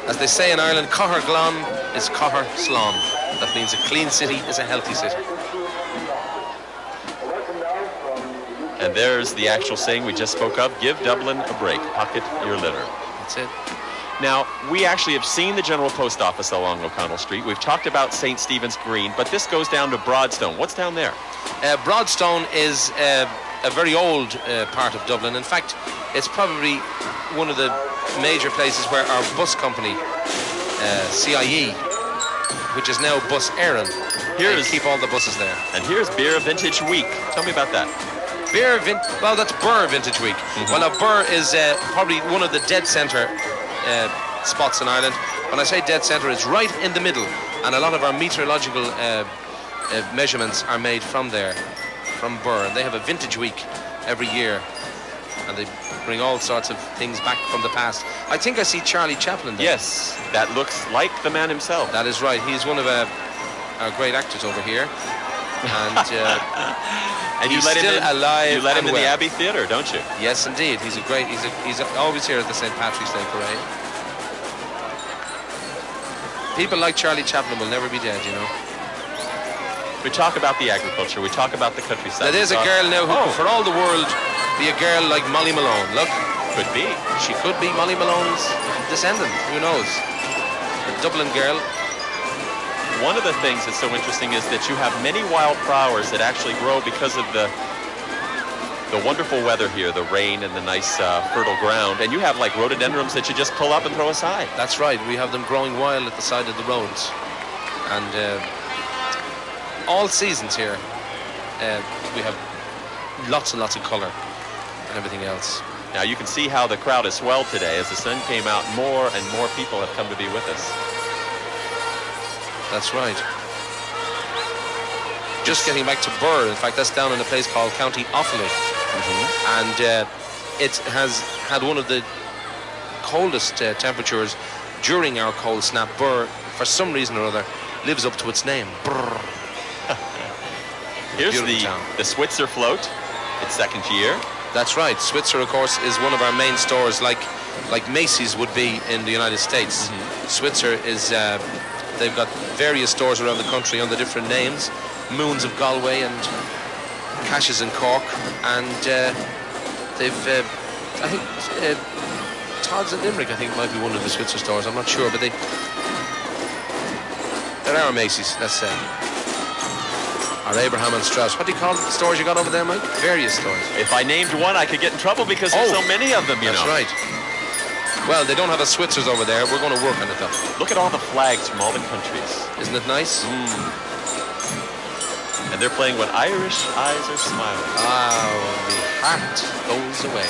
As they say in Ireland, Cahar Glan is Cahar Slán. That means a clean city is a healthy city.
And there's the actual saying we just spoke of, give Dublin a break, pocket your litter.
That's it.
Now, we actually have seen the General Post Office along O'Connell Street. We've talked about St. Stephen's Green, but this goes down to Broadstone. What's down there?
Broadstone is a very old part of Dublin. In fact, it's probably one of the major places where our bus company, CIE, which is now Bus Éireann, keep all the buses there.
And here's Beer Vintage Week. Tell me about that.
Well, that's Burr Vintage Week. Well, now Burr is probably one of the dead centre spots in Ireland. When I say dead centre, it's right in the middle, and a lot of our meteorological measurements are made from there, from Burr. And they have a Vintage Week every year, and they bring all sorts of things back from the past. I think I see Charlie Chaplin there.
Yes, that looks like the man himself.
That is right. He's one of our great actors over here, and
and
he's still alive.
You let him
and
in the
well.
Abbey Theatre, don't you?
Yes, indeed. He's always here at the St. Patrick's Day parade. People like Charlie Chaplin will never be dead, you know.
We talk about the agriculture. We talk about the countryside.
Now, there's a girl now who could, for all the world, be a girl like Molly Malone. Look.
Could be.
She could be Molly Malone's descendant. Who knows? A Dublin girl.
One of the things that's so interesting is that you have many wild flowers that actually grow because of the wonderful weather here, the rain and the nice fertile ground. And you have like rhododendrons that you just pull up and throw aside.
That's right. We have them growing wild at the side of the roads. And all seasons here, we have lots and lots of colour and everything else.
Now you can see how the crowd has swelled today. As the sun came out, more and more people have come to be with us.
That's right. Just getting back to Burr, in fact, that's down in a place called County Offaly. And it has had one of the coldest temperatures during our cold snap. Burr, for some reason or other, lives up to its name. Burr.
Here's the Switzer float. Its second year.
That's right. Switzer, of course, is one of our main stores, like Macy's would be in the United States. Switzer is, they've got various stores around the country under different names. Moons of Galway and Cash's in Cork. And they've, I think, Todd's in Limerick, I think, might be one of the Switzer stores. I'm not sure, but there are Macy's, let's say. Or Abraham and Strauss. What do you call the stores you got over there, Mike? Various stores.
If I named one, I could get in trouble because there's so many of them, you know.
That's right. Well, they don't have a Switzer's over there. We're going to work on it, though.
Look at all the flags from all the countries.
Isn't it nice?
And they're playing When Irish Eyes Are Smiling.
Ah, the heart goes away.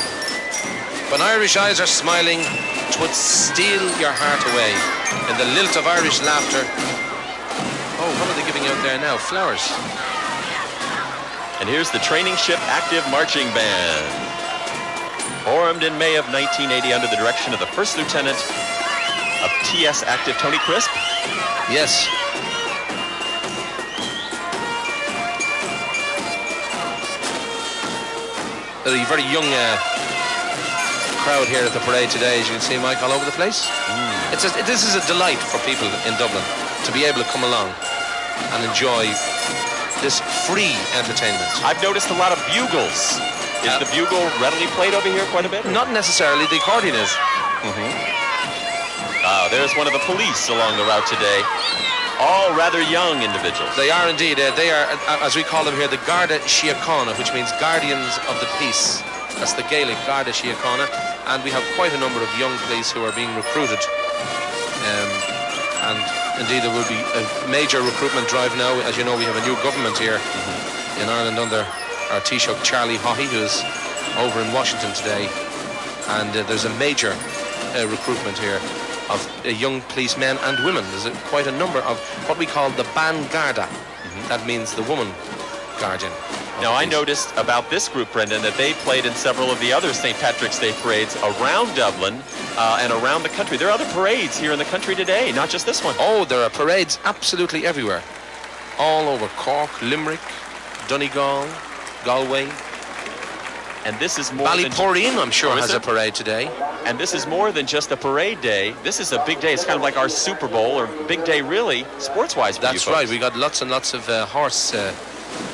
When Irish eyes are smiling, 'twould steal your heart away. In the lilt of Irish laughter. Oh, what are they giving out there now? Flowers.
And here's the Training Ship Active Marching Band. Formed in May of 1980 under the direction of the First Lieutenant of TS Active, Tony Crisp.
Yes. A very young crowd here at the parade today, as you can see, Mike, all over the place. This is a delight for people in Dublin to be able to come along and enjoy this free entertainment.
I've noticed a lot of bugles. Is the bugle readily played over here quite a bit?
Not necessarily. The accordion is.
There's one of the police along the route today. All rather young individuals.
They are indeed. They are, as we call them here, the Garda Síochána, which means guardians of the peace. That's the Gaelic, Garda Síochána. And we have quite a number of young police who are being recruited. And indeed, there will be a major recruitment drive now. As you know, we have a new government here in Ireland under our Taoiseach Charlie Haughey, who's over in Washington today. And there's a major recruitment here of young policemen and women. There's quite a number of what we call the Ban Garda. That means the woman guardian.
Now, I noticed about this group, Brendan, that they played in several of the other St. Patrick's Day parades around Dublin and around the country. There are other parades here in the country today, not just this one.
Oh, there are parades absolutely everywhere. All over Cork, Limerick, Donegal, Galway.
And this is more
Ballyporeen, I'm sure, has a parade today.
And this is more than just a parade day. This is a big day. It's kind of like our Super Bowl, or big day, really, sports-wise.
That's right. We got lots and lots of horse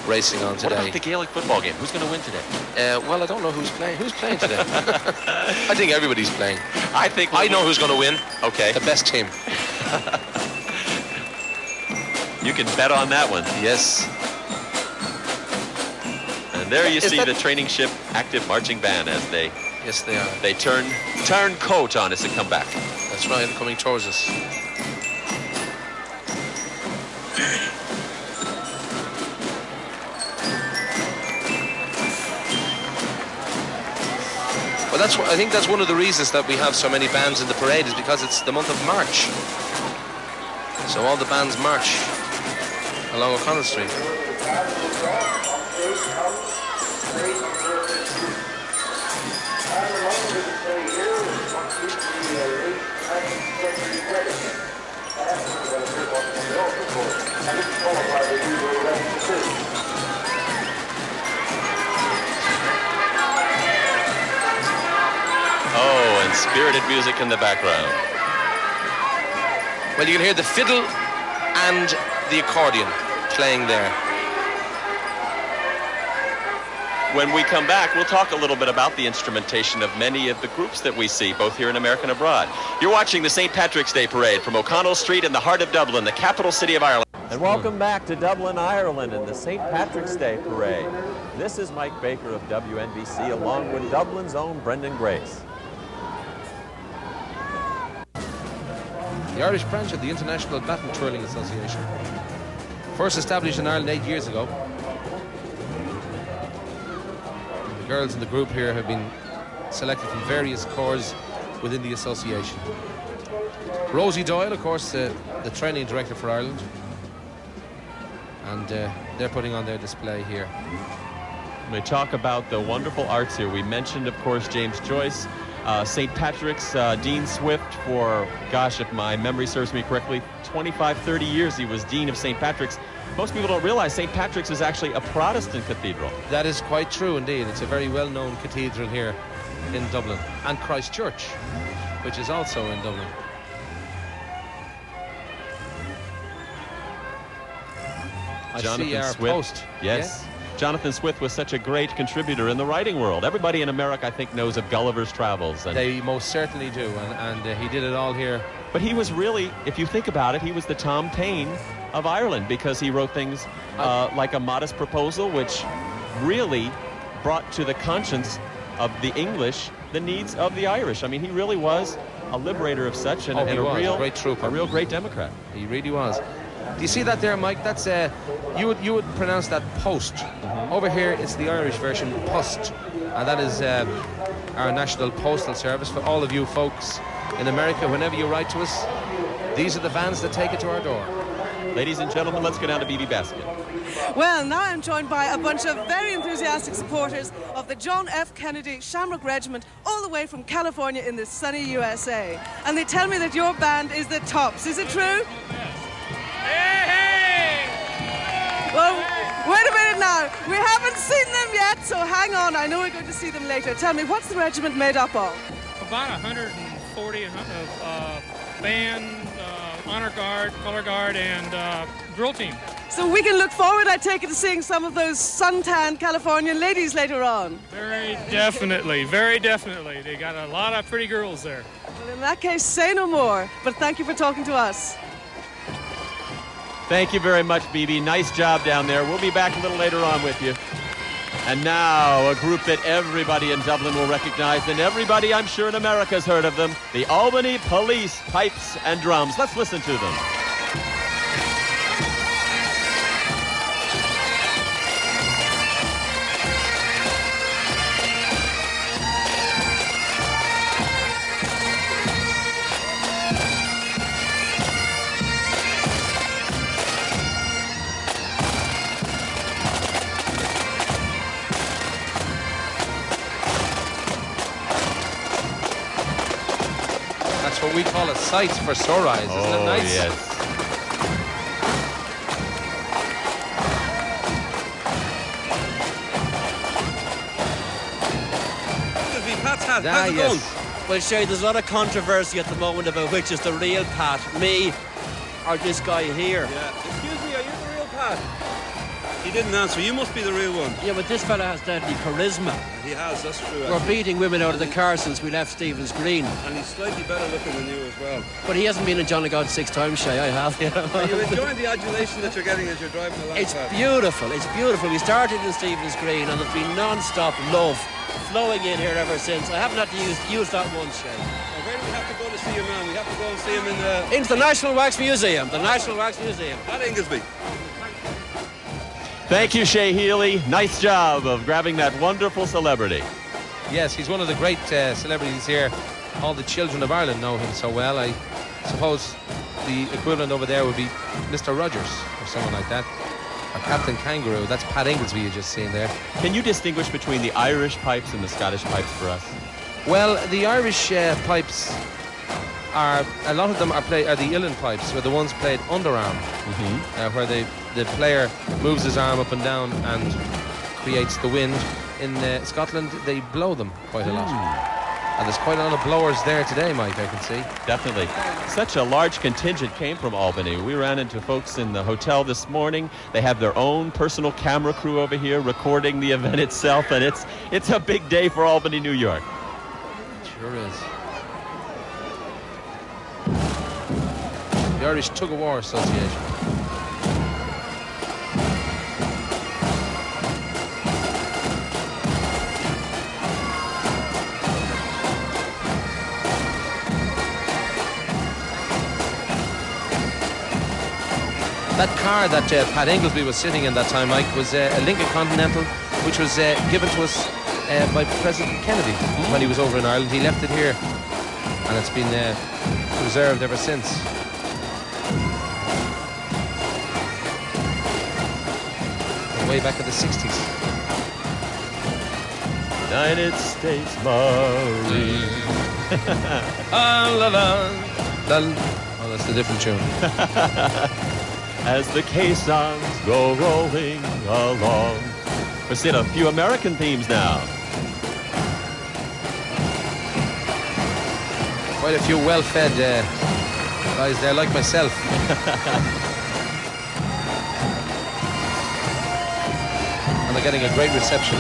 racing on today.
What about the Gaelic football game? Who's going to win today?
Well, I don't know who's playing. Who's playing today? I think everybody's playing.
I know
who's going to win.
Okay.
The best team.
You can bet on that one.
Yes.
And there you see the Training Ship Active Marching Band as they...
Yes, they are.
They turn coat on as they come back.
That's right, coming towards us. Well, I think that's one of the reasons that we have so many bands in the parade, is because it's the month of March. So all the bands march along O'Connell Street.
Oh, and spirited music in the background.
Well, you can hear the fiddle and the accordion playing there.
When we come back, we'll talk a little bit about the instrumentation of many of the groups that we see, both here in America and abroad. You're watching the St. Patrick's Day Parade from O'Connell Street in the heart of Dublin, the capital city of Ireland. And welcome back to Dublin, Ireland, and the St. Patrick's Day Parade. This is Mike Baker of WNBC, along with Dublin's own Brendan Grace.
The Irish branch of the International Baton Twirling Association. First established in Ireland 8 years ago. The girls in the group here have been selected from various corps within the association. Rosie Doyle, of course, the training director for Ireland. And they're putting on their display here.
We talk about the wonderful arts here. We mentioned, of course, James Joyce, St. Patrick's, Dean Swift for, gosh, if my memory serves me correctly, 25, 30 years he was Dean of St. Patrick's. Most people don't realize St. Patrick's is actually a Protestant cathedral.
That is quite true indeed. It's a very well-known cathedral here in Dublin. And Christ Church, which is also in Dublin.
Jonathan Swift.
Post.
Yes.
Yeah?
Jonathan Swift was such a great contributor in the writing world. Everybody in America, I think, knows of Gulliver's Travels. And
they most certainly do, and he did it all here.
But he was really, if you think about it, he was the Tom Paine of Ireland, because he wrote things like A Modest Proposal, which really brought to the conscience of the English the needs of the Irish. I mean, he really was a liberator of such, and, a real
great trooper.
A real great Democrat.
He really was. Do you see that there, Mike? That's you would pronounce that post.
Mm-hmm.
Over here, it's the Irish version, post, and that is our National Postal Service. For all of you folks in America, whenever you write to us, these are the vans that take it to our door.
Ladies and gentlemen, let's go down to BB Baskin.
Well, now I'm joined by a bunch of very enthusiastic supporters of the John F. Kennedy Shamrock Regiment, all the way from California in the sunny USA. And they tell me that your band is the tops. Is it true? Well, wait a minute now. We haven't seen them yet, so hang on. I know we're going to see them later. Tell me, what's the regiment made up of?
About 140 band, honor guard, color guard, and drill team.
So we can look forward, I take it, to seeing some of those suntan Californian ladies later on.
Very definitely, very definitely. They got a lot of pretty girls there.
Well, in that case, say no more. But thank you for talking to us.
Thank you very much, BB. Nice job down there. We'll be back a little later on with you. And now, a group that everybody in Dublin will recognize, and everybody, I'm sure, in America has heard of them, the Albany Police Pipes and Drums. Let's listen to them.
What we call a sight for sore eyes, isn't it nice?
Yes.
Pat's hat. How's it going?
Well, Shay, there's a lot of controversy at the moment about which is the real Pat, me or this guy here.
Yeah. Excuse me, are you the real Pat? He didn't answer. You must be the real one.
Yeah, but this fella has deadly charisma.
He has, that's true.
We're beating women out of the car since we left Stephen's Green.
And he's slightly better looking than you as well.
But he hasn't been in John o' God 6 times, Shay. I have. You know?
Are you enjoying the adulation that you're getting as you're driving along?
It's beautiful. It's beautiful. We started in Stephen's Green and there's been non-stop love flowing in here ever since. I haven't had to use that once, Shay.
Well, where do we have to go to see your man? We have to go and see him in the...
Into the National Wax Museum. The National Wax Museum.
At Inglesby.
Thank you, Shay Healy. Nice job of grabbing that wonderful celebrity.
Yes, he's one of the great celebrities here. All the children of Ireland know him so well. I suppose the equivalent over there would be Mr. Rogers or someone like that. Or Captain Kangaroo. That's Pat Inglesby you just seen there.
Can you distinguish between the Irish pipes and the Scottish pipes for us?
Well, the Irish pipes are, a lot of them are the uilleann pipes, where the ones played underarm, where the player moves his arm up and down and creates the wind. In Scotland, they blow them quite a lot. And there's quite a lot of blowers there today, Mike, I can see.
Definitely. Such a large contingent came from Albany. We ran into folks in the hotel this morning. They have their own personal camera crew over here recording the event itself, and it's a big day for Albany, New York.
Sure is. The Irish Tug of War Association. That car that Pat Inglesby was sitting in that time, Mike, was a Lincoln Continental, which was given to us by President Kennedy when he was over in Ireland. He left it here, and it's been preserved ever since. Way back in the 60s.
United States Marine.
Oh, that's the different tune.
As the caissons go rolling along. We're seeing a few American themes now.
Quite a few well-fed guys there, like myself. And they're getting a great reception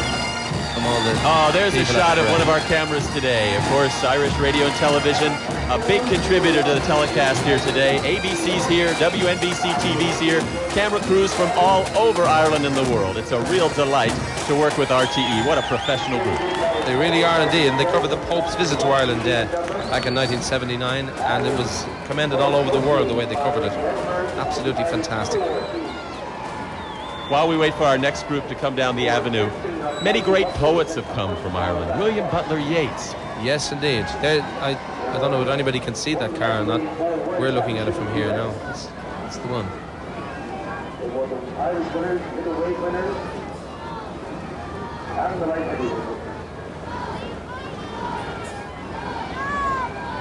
from all the
there's a shot of one of our cameras today. Of course, Irish radio and television, a big contributor to the telecast here today. ABC's here, WNBC TV's here, camera crews from all over Ireland and the world. It's a real delight to work with RTE. What a professional group.
They really are indeed, and they covered the Pope's visit to Ireland back in 1979, and it was commended all over the world the way they covered it. Absolutely fantastic.
While we wait for our next group to come down the avenue, many great poets have come from Ireland. William Butler Yeats.
Yes, indeed. I don't know if anybody can see that car or not. We're looking at it from here now. It's the one.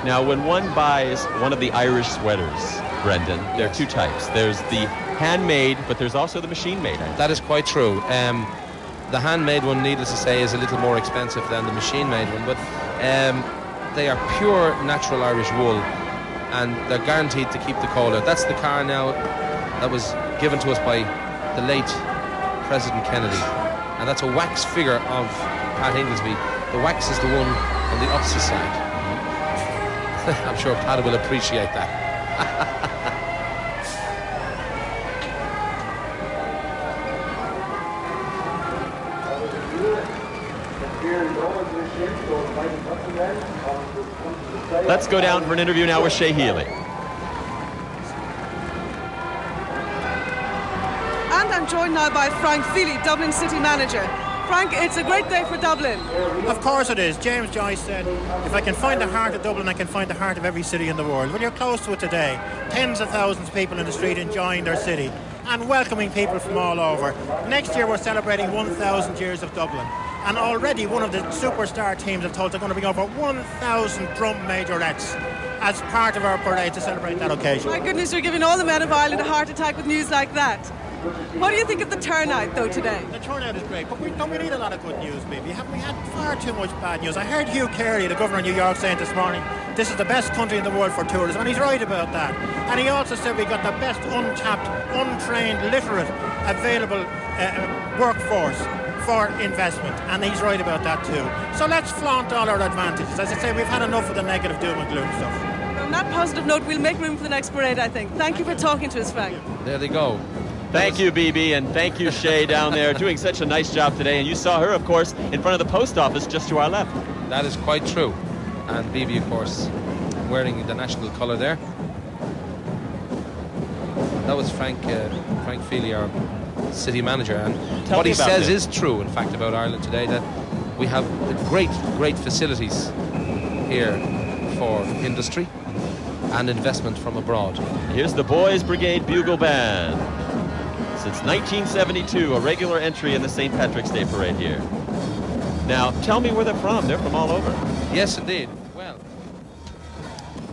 Now, when one buys one of the Irish sweaters, Brendan, there are two types. There's the handmade, but there's also the machine-made.
That is quite true. The handmade one, needless to say, is a little more expensive than the machine-made one, but they are pure natural Irish wool, and they're guaranteed to keep the cold out. That's the car now that was given to us by the late President Kennedy, and that's a wax figure of Pat Inglesby. The wax is the one on the opposite side. I'm sure Pat will appreciate that.
Let's go down for an interview now with Shea Healy.
And I'm joined now by Frank Feely, Dublin City Manager. Frank, it's a great day for Dublin.
Of course it is. James Joyce said, if I can find the heart of Dublin, I can find the heart of every city in the world. Well, you're close to it today. Tens of thousands of people in the street enjoying their city and welcoming people from all over. Next year we're celebrating 1,000 years of Dublin. And already one of the superstar teams have told they're going to bring over 1,000 drum majorettes as part of our parade to celebrate that occasion.
My goodness, you're giving all the men of Ireland a heart attack with news like that. What do you think of the turnout, though, today?
The turnout is great, but we need a lot of good news, maybe. We had far too much bad news. I heard Hugh Carey, the governor of New York, saying this morning, this is the best country in the world for tourism, and he's right about that. And he also said we got the best untapped, untrained, literate, available workforce for investment, and he's right about that too. So let's flaunt all our advantages. As I say, we've had enough of the negative doom and gloom stuff.
On that positive note, we'll make room for the next parade, I think. Thank you for talking to us, Frank.
There they go.
Thank you, BB, and thank you, Shea, down there, doing such a nice job today. And you saw her, of course, in front of the post office just to our left.
That is quite true. And BB, of course, wearing the national colour there. That was Frank Feely, our city manager. And what he says is true, in fact, about Ireland today, that We have great facilities here for industry and investment from abroad.
Here's the Boys Brigade Bugle Band. Since 1972, a regular entry in the St. Patrick's Day Parade here. Now, tell me where they're from. They're from all over.
Yes, indeed. Well,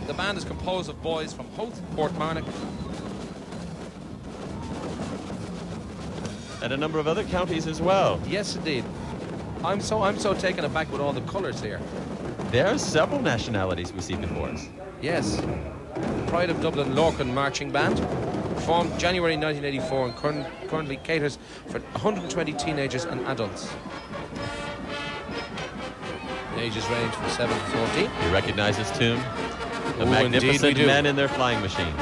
the band is composed of boys from Howth, Portmarnock,
and a number of other counties as well.
Yes, indeed. I'm so taken aback with all the colours here.
There are several nationalities we see before us.
Yes. Pride of Dublin Lorcan Marching Band, formed January 1984 and currently caters for 120 teenagers and adults. The ages range from 7 to 14.
You recognize this tune? The
Ooh,
magnificent men in their flying machines.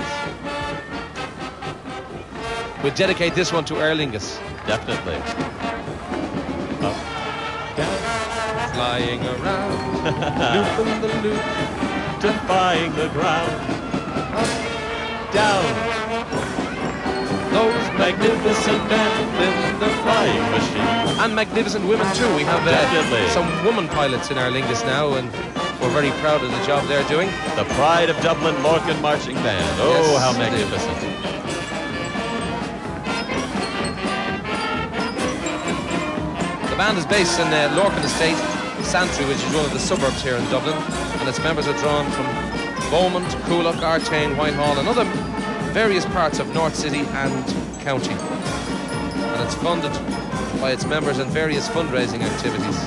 We'll dedicate this one to Aer Lingus.
Definitely. Up, down,
flying around, looping the loop,
defying the ground. Up, down. Those magnificent men in the flying machine.
And magnificent women too. We have some woman pilots in Aer Lingus now, and we're very proud of the job they're doing.
The Pride of Dublin Lorcan Marching Band. Oh,
yes,
how magnificent.
The band is based in Lorcan Estate, Santry, which is one of the suburbs here in Dublin, and its members are drawn from Beaumont, Coolock, Artane, Whitehall and other various parts of North City and County. And it's funded by its members in various fundraising activities.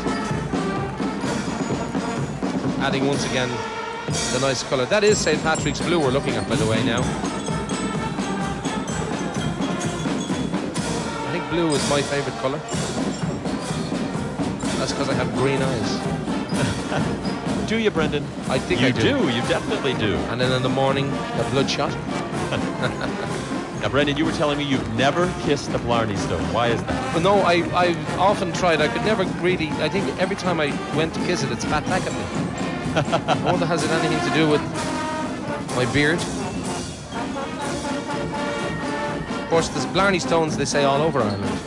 Adding once again the nice colour. That is St. Patrick's blue we're looking at, by the way, now. I think blue is my favourite colour. That's because I have green eyes.
Do you, Brendan?
I think I do.
You definitely do.
And then in the morning, the bloodshot.
Now, Brendan, you were telling me you've never kissed the Blarney Stone. Why is that?
Well, no, I've often tried. I could never really. I think every time I went to kiss it, it spat back at me. I wonder, has it anything to do with my beard? Of course, there's Blarney Stones, they say, all over Ireland.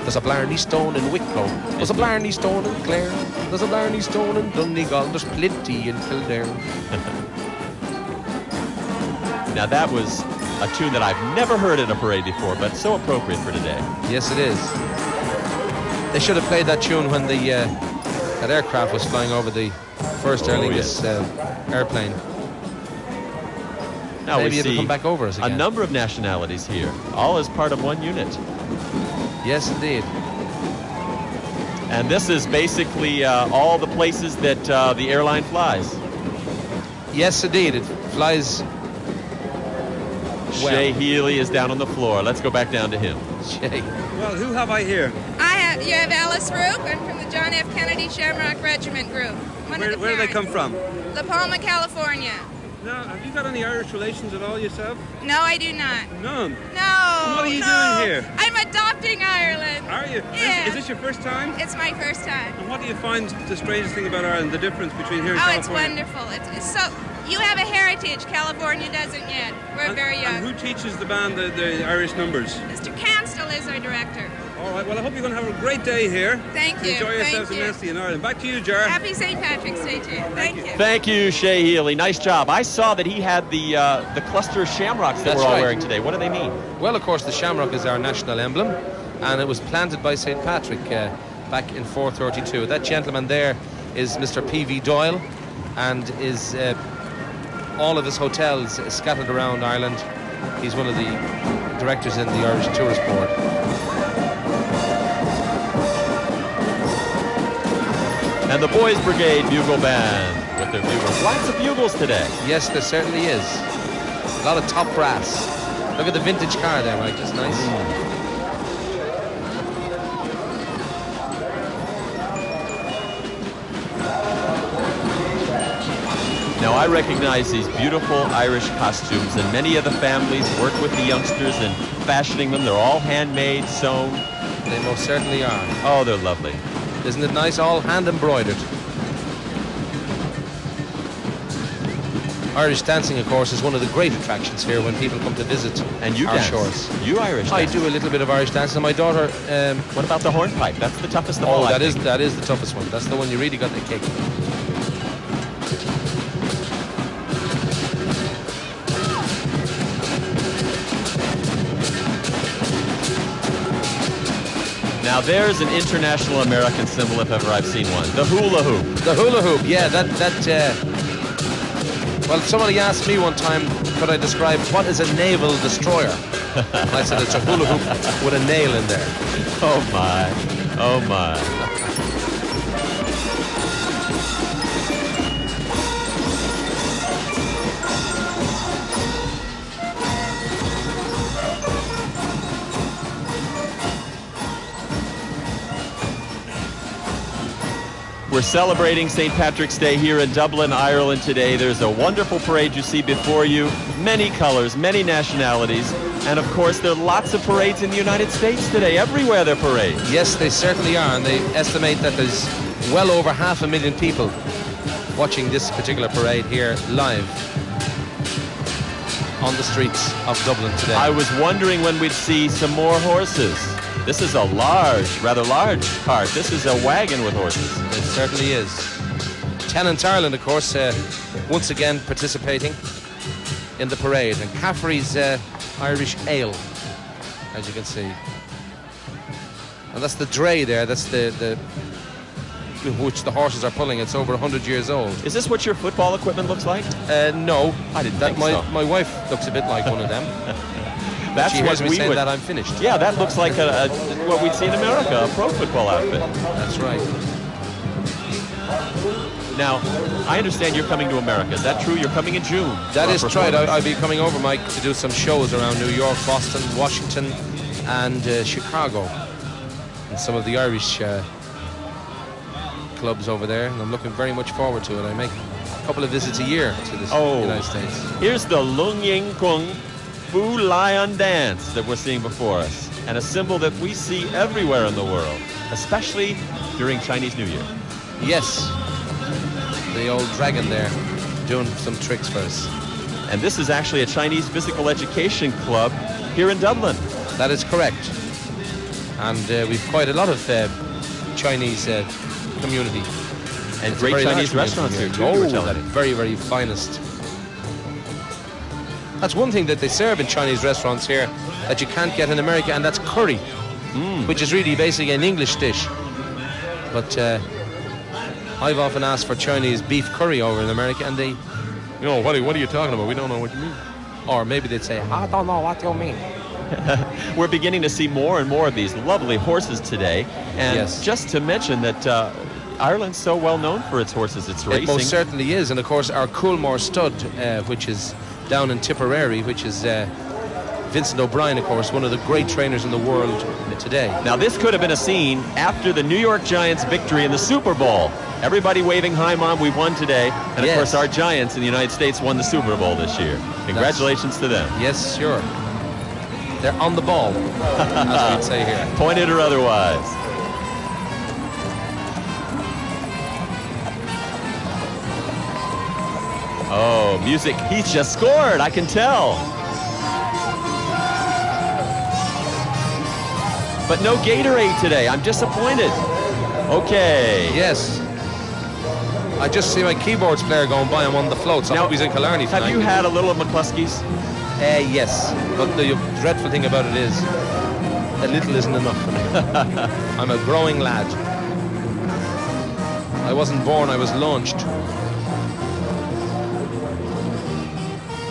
There's a Blarney Stone in Wicklow. There's a Blarney Stone in Clare. There's a Blarney Stone in Donegal. There's plenty in Kildare.
Now, that was a tune that I've never heard in a parade before, but so appropriate for today.
Yes, it is. They should have played that tune when the that aircraft was flying over the first Aer Lingus airplane.
Now
maybe
we
it'll
see
come back over us again.
A number of nationalities here, all as part of one unit.
Yes, indeed.
And this is basically all the places that the airline flies.
Yes, indeed. It flies.
Shay Healy is down on the floor. Let's go back down to him.
Shay.
Well, who have I here?
You have Alice Rook. I'm from the John F. Kennedy Shamrock Regiment Group.
Where do they come from?
La Palma, California.
Now, have you got any Irish relations at all yourself?
No, I do not.
None?
No.
What are you doing here?
I'm adopting Ireland.
Are you?
Yeah.
Is this your first time?
It's my first time.
And what do you find the strangest thing about Ireland, the difference between here and
California?
California?
Oh, it's wonderful. It's so... You have a heritage. California doesn't yet. We're very young.
And who teaches the band the Irish numbers?
Mr. Canstel is our director.
All right, well, I hope you're going to have a great day here.
Thank you.
Enjoy yourselves immensely in Ireland. Back to you, Jar.
Happy St. Patrick's Day to you. Thank you.
Thank you, Shay Healy. Nice job. I saw that he had the cluster of shamrocks that we're all wearing today. What do they mean?
Well, of course, the shamrock is our national emblem, and it was planted by St. Patrick back in 432. That gentleman there is Mr. P.V. Doyle, and is all of his hotels scattered around Ireland. He's one of the directors in the Irish Tourist Board.
And the Boys Brigade Bugle Band with their bugles. Lots of bugles today.
Yes, there certainly is. A lot of top brass. Look at the vintage car there, Mike. Just nice.
Now, I recognize these beautiful Irish costumes, and many of the families work with the youngsters in fashioning them. They're all handmade, sewn.
They most certainly are.
Oh, they're lovely.
Isn't it nice? All hand embroidered. Irish dancing, of course, is one of the great attractions here when people come to visit
And you
our
dance.
shores.
You Irish
I
dance.
do a little bit of Irish dancing. My daughter...
What about the hornpipe? That's the toughest of all.
Oh,
I
that is
think.
the toughest one. That's the one you really got to kick.
Now there's an international American symbol if ever I've seen one. The hula hoop.
The hula hoop, yeah, well, somebody asked me one time, could I describe what is a naval destroyer? And I said it's a hula hoop with a nail in there.
Oh my. Oh my. We're celebrating St. Patrick's Day here in Dublin, Ireland today. There's a wonderful parade you see before you, many colors, many nationalities, and of course there are lots of parades in the United States today. Everywhere there are parades.
Yes, they certainly are, and they estimate that there's well over 500,000 people watching this particular parade here live on the streets of Dublin today.
I was wondering when we'd see some more horses. This is a large, rather large cart. This is a wagon with horses.
It certainly is. Tenant Ireland, of course, once again participating in the parade. And Caffrey's Irish Ale, as you can see. And that's the dray there. That's the which the horses are pulling. It's over 100 years old.
Is this what your football equipment looks like?
No.
I didn't think so.
My wife looks a bit like one of them.
That's
she hears
what
me
we
saying
would.
that I'm finished.
Yeah, that looks like what we'd see in America, a pro football outfit.
That's right.
Now, I understand you're coming to America. Is that true? You're coming in June.
That is right. I'll be coming over, Mike, to do some shows around New York, Boston, Washington, and Chicago, and some of the Irish clubs over there. And I'm looking very much forward to it. I make a couple of visits a year to the United States.
Here's the Lung Ying Kung Fu Lion dance that we're seeing before us, and a symbol that we see everywhere in the world, especially during Chinese New Year.
Yes, the old dragon there doing some tricks for us.
And this is actually a Chinese physical education club here in Dublin.
That is correct. And we've quite a lot of Chinese community.
And
It's a
great
very
Chinese
large
restaurants here
community.
too, you were
Oh,
telling me.
very, very finest. That's one thing that they serve in Chinese restaurants here that you can't get in America, and that's curry, which is really basically an English dish. But I've often asked for Chinese beef curry over in America, and they, what are you talking about? We don't know what you mean. Or maybe they'd say, I don't know what you mean.
We're beginning to see more and more of these lovely horses today. And
Yes.
just to mention that Ireland's so well known for its horses, its
It
racing.
most certainly is. And of course, our Coolmore stud, which is down in Tipperary, which is Vincent O'Brien, of course, one of the great trainers in the world today.
Now, this could have been a scene after the New York Giants' victory in the Super Bowl. Everybody waving, hi, Mom, we won today. And, of
Yes.
course, our Giants in the United States won the Super Bowl this year. Congratulations to them.
Yes, sure. They're on the ball, as we'd say here.
Pointed or otherwise. Oh, music. He's just scored. I can tell. But no Gatorade today. I'm disappointed. Okay.
Yes. I just see my keyboards player going by on one of the floats. I hope he's in Killarney tonight.
Have you had a little of McCluskey's?
Yes. But the dreadful thing about it is, a little isn't enough for me. I'm a growing lad. I wasn't born, I was launched.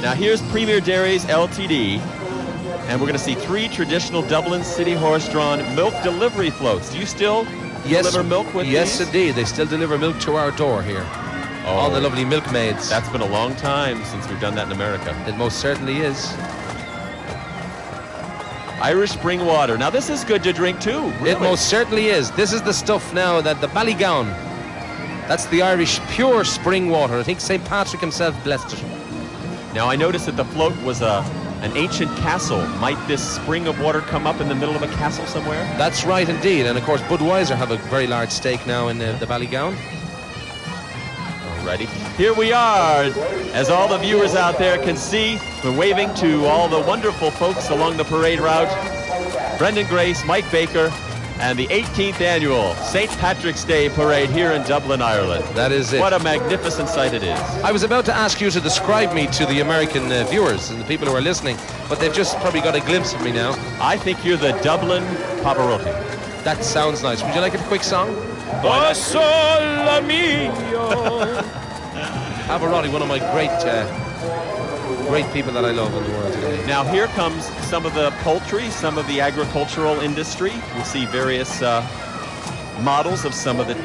Now here's Premier Dairies Ltd. And we're going to see 3 traditional Dublin City horse-drawn milk delivery floats. Do you still deliver milk with
Yes,
these?
indeed. They still deliver milk to our door here. All the lovely milkmaids.
That's been a long time since we've done that in America.
It most certainly is.
Irish spring water. Now this is good to drink too. Really.
It most certainly is. This is the stuff now that the Ballygown. That's the Irish pure spring water. I think St. Patrick himself blessed it.
Now I noticed that the float was an ancient castle. Might this spring of water come up in the middle of a castle somewhere?
That's right indeed. And of course Budweiser have a very large stake now in the Ballygown.
Ready? Here we are. As all the viewers out there can see, we're waving to all the wonderful folks along the parade route. Brendan Grace, Mike Baker, and the 18th annual St. Patrick's Day Parade here in Dublin, Ireland.
That is it.
What a magnificent sight it is.
I was about to ask you to describe me to the American viewers and the people who are listening, but they've just probably got a glimpse of me now.
I think you're the Dublin Pavarotti.
That sounds nice. Would you like a quick song?
Oh,
Sole mio. Pavarotti, one of my great people that I love in the world today.
Now here comes some of the poultry, some of the agricultural industry. We'll see various models of some of the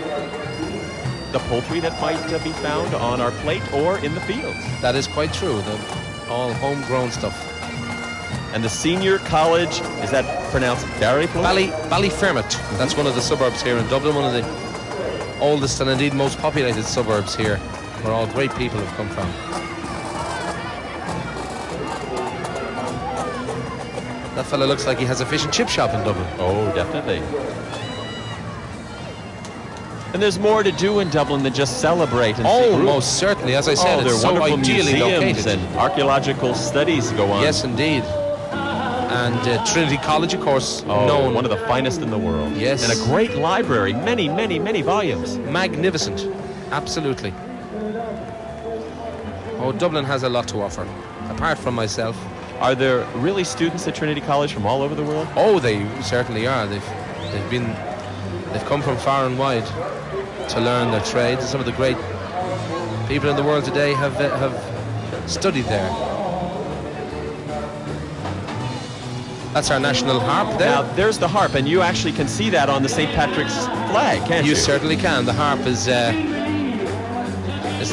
poultry that might be found on our plate or in the fields.
That is quite true. All homegrown stuff.
And the senior college, is that pronounced
Ballyfermot. That's one of the suburbs here in Dublin, one of the oldest and indeed most populated suburbs here, where all great people have come from. That fella looks like he has a fish and chip shop in Dublin.
Oh, definitely. And there's more to do in Dublin than just celebrate and see groups.
Most certainly. As I said, it's so ideally located.
And archaeological studies go on.
Yes, indeed. And Trinity College, of course, known.
One of the finest in the world.
Yes.
And a great library. Many, many, many volumes.
Magnificent. Absolutely. Oh, Dublin has a lot to offer, apart from myself.
Are there really students at Trinity College from all over the world?
Oh, they certainly are. They've come from far and wide to learn their trades. Some of the great people in the world today have studied there. That's our national harp there.
Now, there's the harp, and you actually can see that on the St. Patrick's flag, can't you?
You certainly can. The harp is the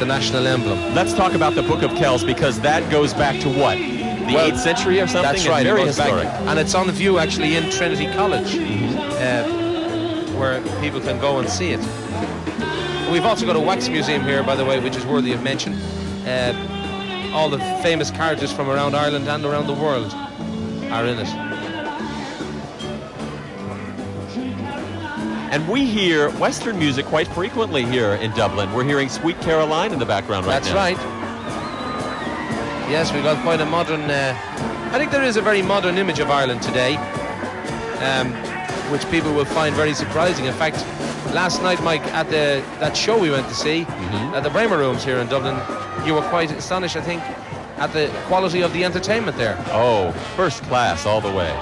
national emblem.
Let's talk about the Book of Kells, because that goes back to what? The 8th century or something?
That's right.
Very historic.
And it's on view actually in Trinity College, where people can go and see it. We've also got a wax museum here, by the way, which is worthy of mention. All the famous carriages from around Ireland and around the world are in it.
And we hear Western music quite frequently here in Dublin. We're hearing Sweet Caroline in the background right now.
That's right. Yes, we've got quite a modern... I think there is a very modern image of Ireland today, which people will find very surprising. In fact, last night, Mike, at that show we went to see, at the Bremer Rooms here in Dublin, you were quite astonished, I think, at the quality of the entertainment there.
Oh, first class all the way.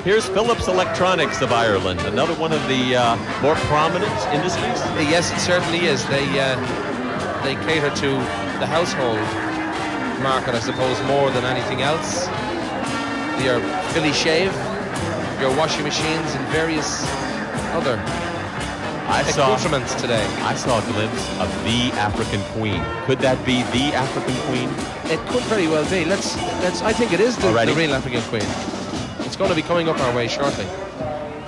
Here's Philips Electronics of Ireland, another one of the more prominent industries.
Yes, it certainly is. They cater to the household market, I suppose, more than anything else. Your Philly shave, your washing machines, and various other accoutrements today.
I saw a glimpse of the African Queen. Could that be the African Queen?
It could very well be. I think it is the real African Queen. It's going to be coming up our way shortly.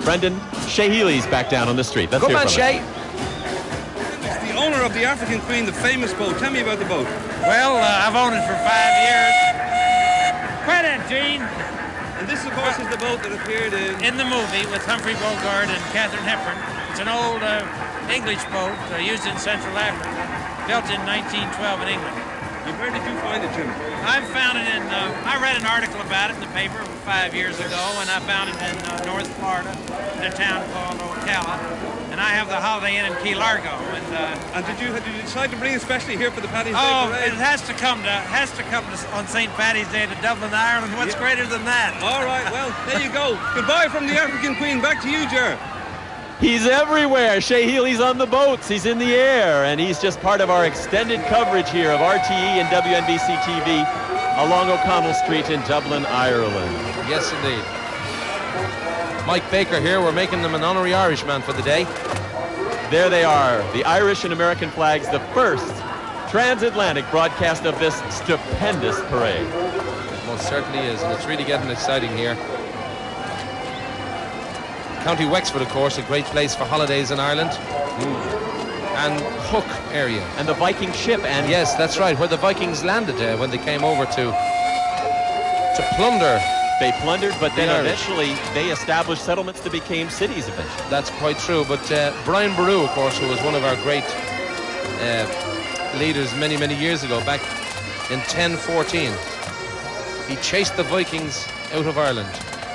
Brendan, Shay Healy's back down on the street. Let's
hear
from
Shay.
It's the owner of the African Queen, the famous boat. Tell me about the boat.
Well, I've owned it for 5 years. Quite a Gene.
And this, of course, is the boat that appeared
in the movie with Humphrey Bogart and Katharine Hepburn. It's an old English boat used in Central Africa, built in 1912 in England.
Where did you find it, Jim?
I found it in, I read an article about it in the paper 5 years ago, and I found it in North Florida, in a town called Ocala. And I have the Holiday Inn in Key Largo.
And did you decide to bring it especially here for the Paddy's Day parade?
It has to come on St. Paddy's Day to Dublin, Ireland. What's greater than that?
All right, well, there you go. Goodbye from the African Queen. Back to you, Ger.
He's everywhere. Shay Healy's on the boats. He's in the air. And he's just part of our extended coverage here of RTE and WNBC TV along O'Connell Street in Dublin, Ireland.
Yes, indeed. Mike Baker here. We're making them an honorary Irishman for the day.
There they are, the Irish and American flags, the first transatlantic broadcast of this stupendous parade.
It most certainly is, and it's really getting exciting here. County Wexford, of course, a great place for holidays in Ireland. And Hook area.
And the Viking ship. And
yes, that's right, where the Vikings landed when they came over to plunder.
They plundered, but then eventually they established settlements that became cities eventually.
That's quite true, but Brian Boru, of course, who was one of our great leaders many, many years ago, back in 1014. He chased the Vikings out of Ireland.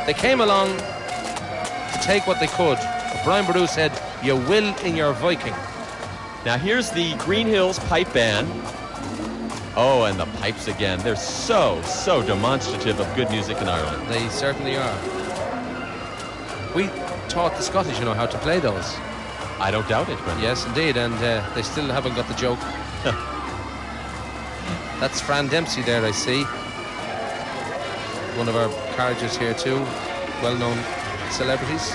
They came along to take what they could. But Brian Boru said, "You will in your Viking."
Now here's the Green Hills Pipe Band. Oh, and the pipes again. They're so demonstrative of good music in Ireland.
They certainly are. We taught the Scottish, how to play those.
I don't doubt it, Brendan.
Yes, indeed, and they still haven't got the joke. That's Fran Dempsey there, I see. One of our carriages here too, well-known celebrities.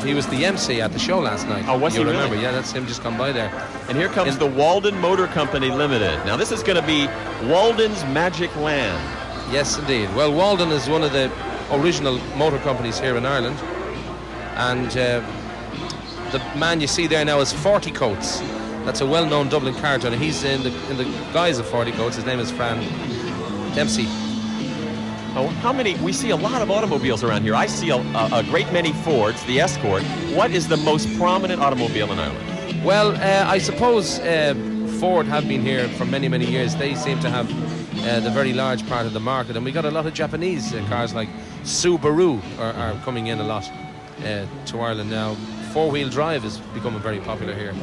He was the MC at the show last night.
Oh, was he
You remember?
really?
Yeah, that's him just come by there.
And here comes the Walden Motor Company Limited. Now this is going to be Walden's Magic Land.
Yes, indeed. Well, Walden is one of the original motor companies here in Ireland. And the man you see there now is 40 Coats. That's a well-known Dublin character, and he's in the guise of 40 Coats. His name is Fran Dempsey.
Oh, how many? We see a lot of automobiles around here. I see a great many Fords, the Escort. What is the most prominent automobile in Ireland?
Well, I suppose Ford have been here for many, many years. They seem to have the very large part of the market, and we got a lot of Japanese cars like Subaru are coming in a lot to Ireland now. Four-wheel drive is becoming very popular here.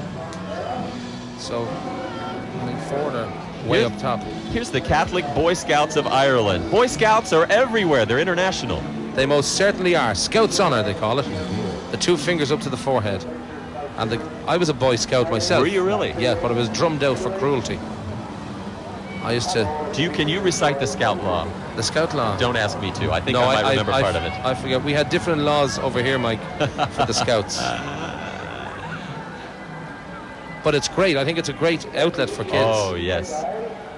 So I think Ford are way up top.
Here's the Catholic Boy Scouts of Ireland. Boy Scouts are everywhere. They're international.
They most certainly are. Scouts Honour, they call it. The two fingers up to the forehead. And I was a Boy Scout myself.
Were you really?
Yeah, but I was drummed out for cruelty. I used to...
Can you recite the Scout law?
The Scout law?
Don't ask me to. I think I might remember part of it.
I forget. We had different laws over here, Mike, for the Scouts. But it's great. I think it's a great outlet for kids.
Oh, yes.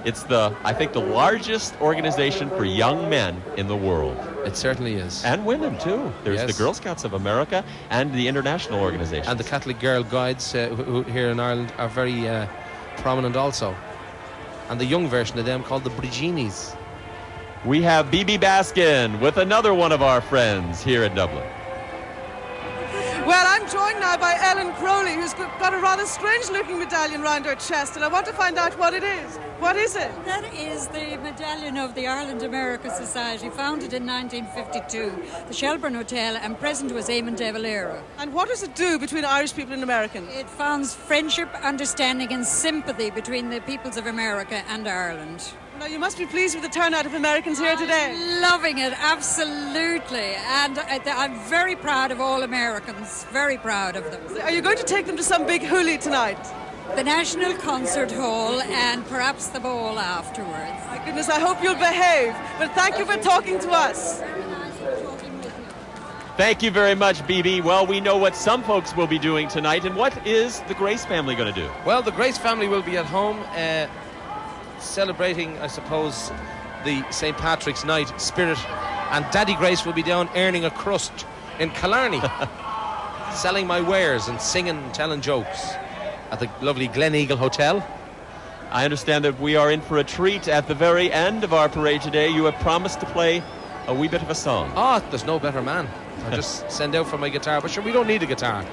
It's I think the largest organization for young men in the world.
It certainly is.
And women, too. There's the Girl Scouts of America and the international organization.
And the Catholic Girl Guides who here in Ireland are very prominent also. And the young version of them called the Briginis.
We have B.B. Baskin with another one of our friends here in Dublin.
Well, I'm joined now by Ellen Crowley, who's got a rather strange-looking medallion round her chest, and I want to find out what it is. What is it?
That is the medallion of the Ireland America Society, founded in 1952, the Shelburne Hotel, and present was Eamon de Valera.
And what does it do between Irish people and Americans?
It founds friendship, understanding and sympathy between the peoples of America and Ireland.
Now, you must be pleased with the turnout of Americans here today.
Loving it, absolutely. And I'm very proud of all Americans, very proud of them.
Are you going to take them to some big hoolie tonight?
The National Concert Hall and perhaps the ball afterwards.
My goodness, I hope you'll behave. But thank you for talking to us.
Thank you very much, BB. Well, we know what some folks will be doing tonight. And what is the Grace family going to do?
Well, the Grace family will be at home celebrating, I suppose, the St. Patrick's Night spirit, and Daddy Grace will be down earning a crust in Killarney, selling my wares and singing and telling jokes at the lovely Glen Eagle Hotel.
I understand that we are in for a treat at the very end of our parade today. You have promised to play a wee bit of a song.
There's no better man. I'll just send out for my guitar, but sure, we don't need a guitar.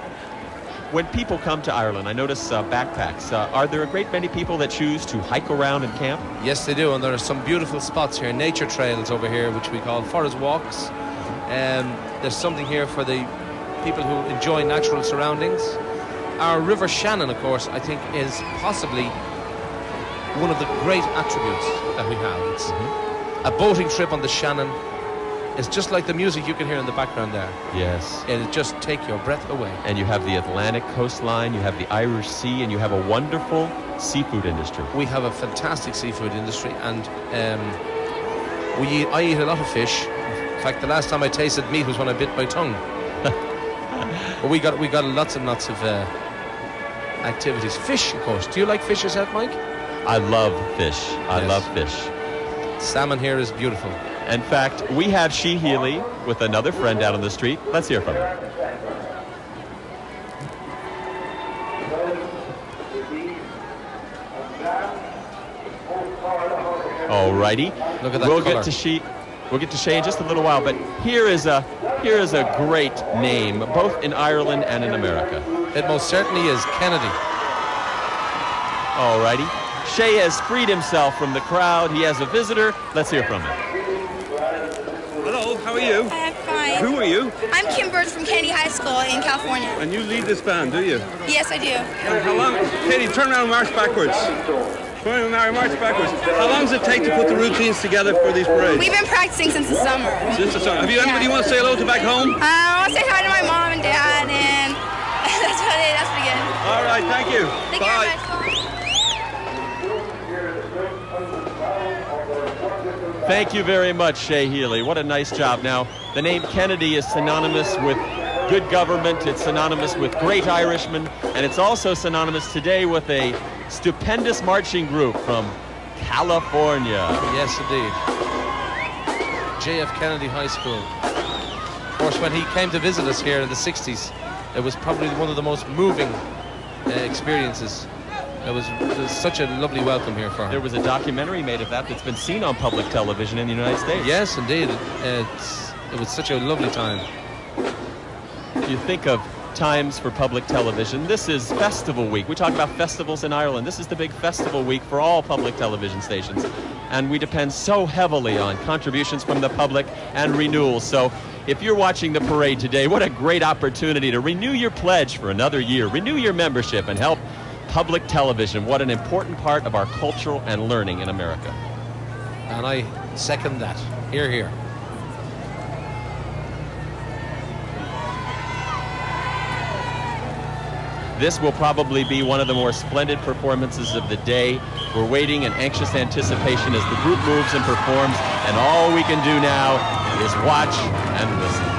When people come to Ireland, I notice backpacks. Are there a great many people that choose to hike around and camp?
Yes, they do, and there are some beautiful spots here, nature trails over here, which we call forest walks. There's something here for the people who enjoy natural surroundings. Our River Shannon, of course, I think is possibly one of the great attributes that we have. It's a boating trip on the Shannon is just like the music you can hear in the background there.
Yes.
It'll just take your breath away.
And you have the Atlantic coastline, you have the Irish Sea, and you have a wonderful seafood industry.
We have a fantastic seafood industry, and I eat a lot of fish. In fact, the last time I tasted meat was when I bit my tongue. But we got lots and lots of activities. Fish, of course. Do you like fish yourself, Mike?
I love fish. I love fish.
Salmon here is beautiful.
In fact, we have She Healy with another friend out on the street. Let's hear from her. All righty.
Look at that
We'll
colour.
get to She. We'll get to Shay in just a little while, but here is a great name, both in Ireland and in America.
It most certainly is Kennedy.
All righty. Shay has freed himself from the crowd. He has a visitor. Let's hear from him.
Hello, how are you?
I'm fine.
Who are you?
I'm Kim Bird from Kennedy High School in California.
And you lead this band, do you?
Yes, I do.
And how long? Katie, turn around and march backwards. Turn around and march backwards. How long does it take to put the routines together for these parades?
We've been practicing since the summer.
Since the summer. Have you anybody you want to say hello to back home?
I want to say hi to my mom and dad, and that's pretty good.
All right, thank you.
Thank
Bye.
you very much.
Thank you very much, Shay Healy. What a nice job. Now, the name Kennedy is synonymous with good government. It's synonymous with great Irishmen, and it's also synonymous today with a stupendous marching group from California.
Yes, indeed. J.F. Kennedy High School. Of course, when he came to visit us here in the 60s, it was probably one of the most moving experiences. It was such a lovely welcome here for him.
There was a documentary made of that that's been seen on public television in the United States.
Yes, indeed. It was such a lovely time.
You think of times for public television. This is festival week. We talk about festivals in Ireland. This is the big festival week for all public television stations. And we depend so heavily on contributions from the public and renewals. So if you're watching the parade today, what a great opportunity to renew your pledge for another year. Renew your membership and help public television. What an important part of our cultural and learning in America.
And I second that. Hear, hear.
This will probably be one of the more splendid performances of the day. We're waiting in anxious anticipation as the group moves and performs, and all we can do now is watch and listen.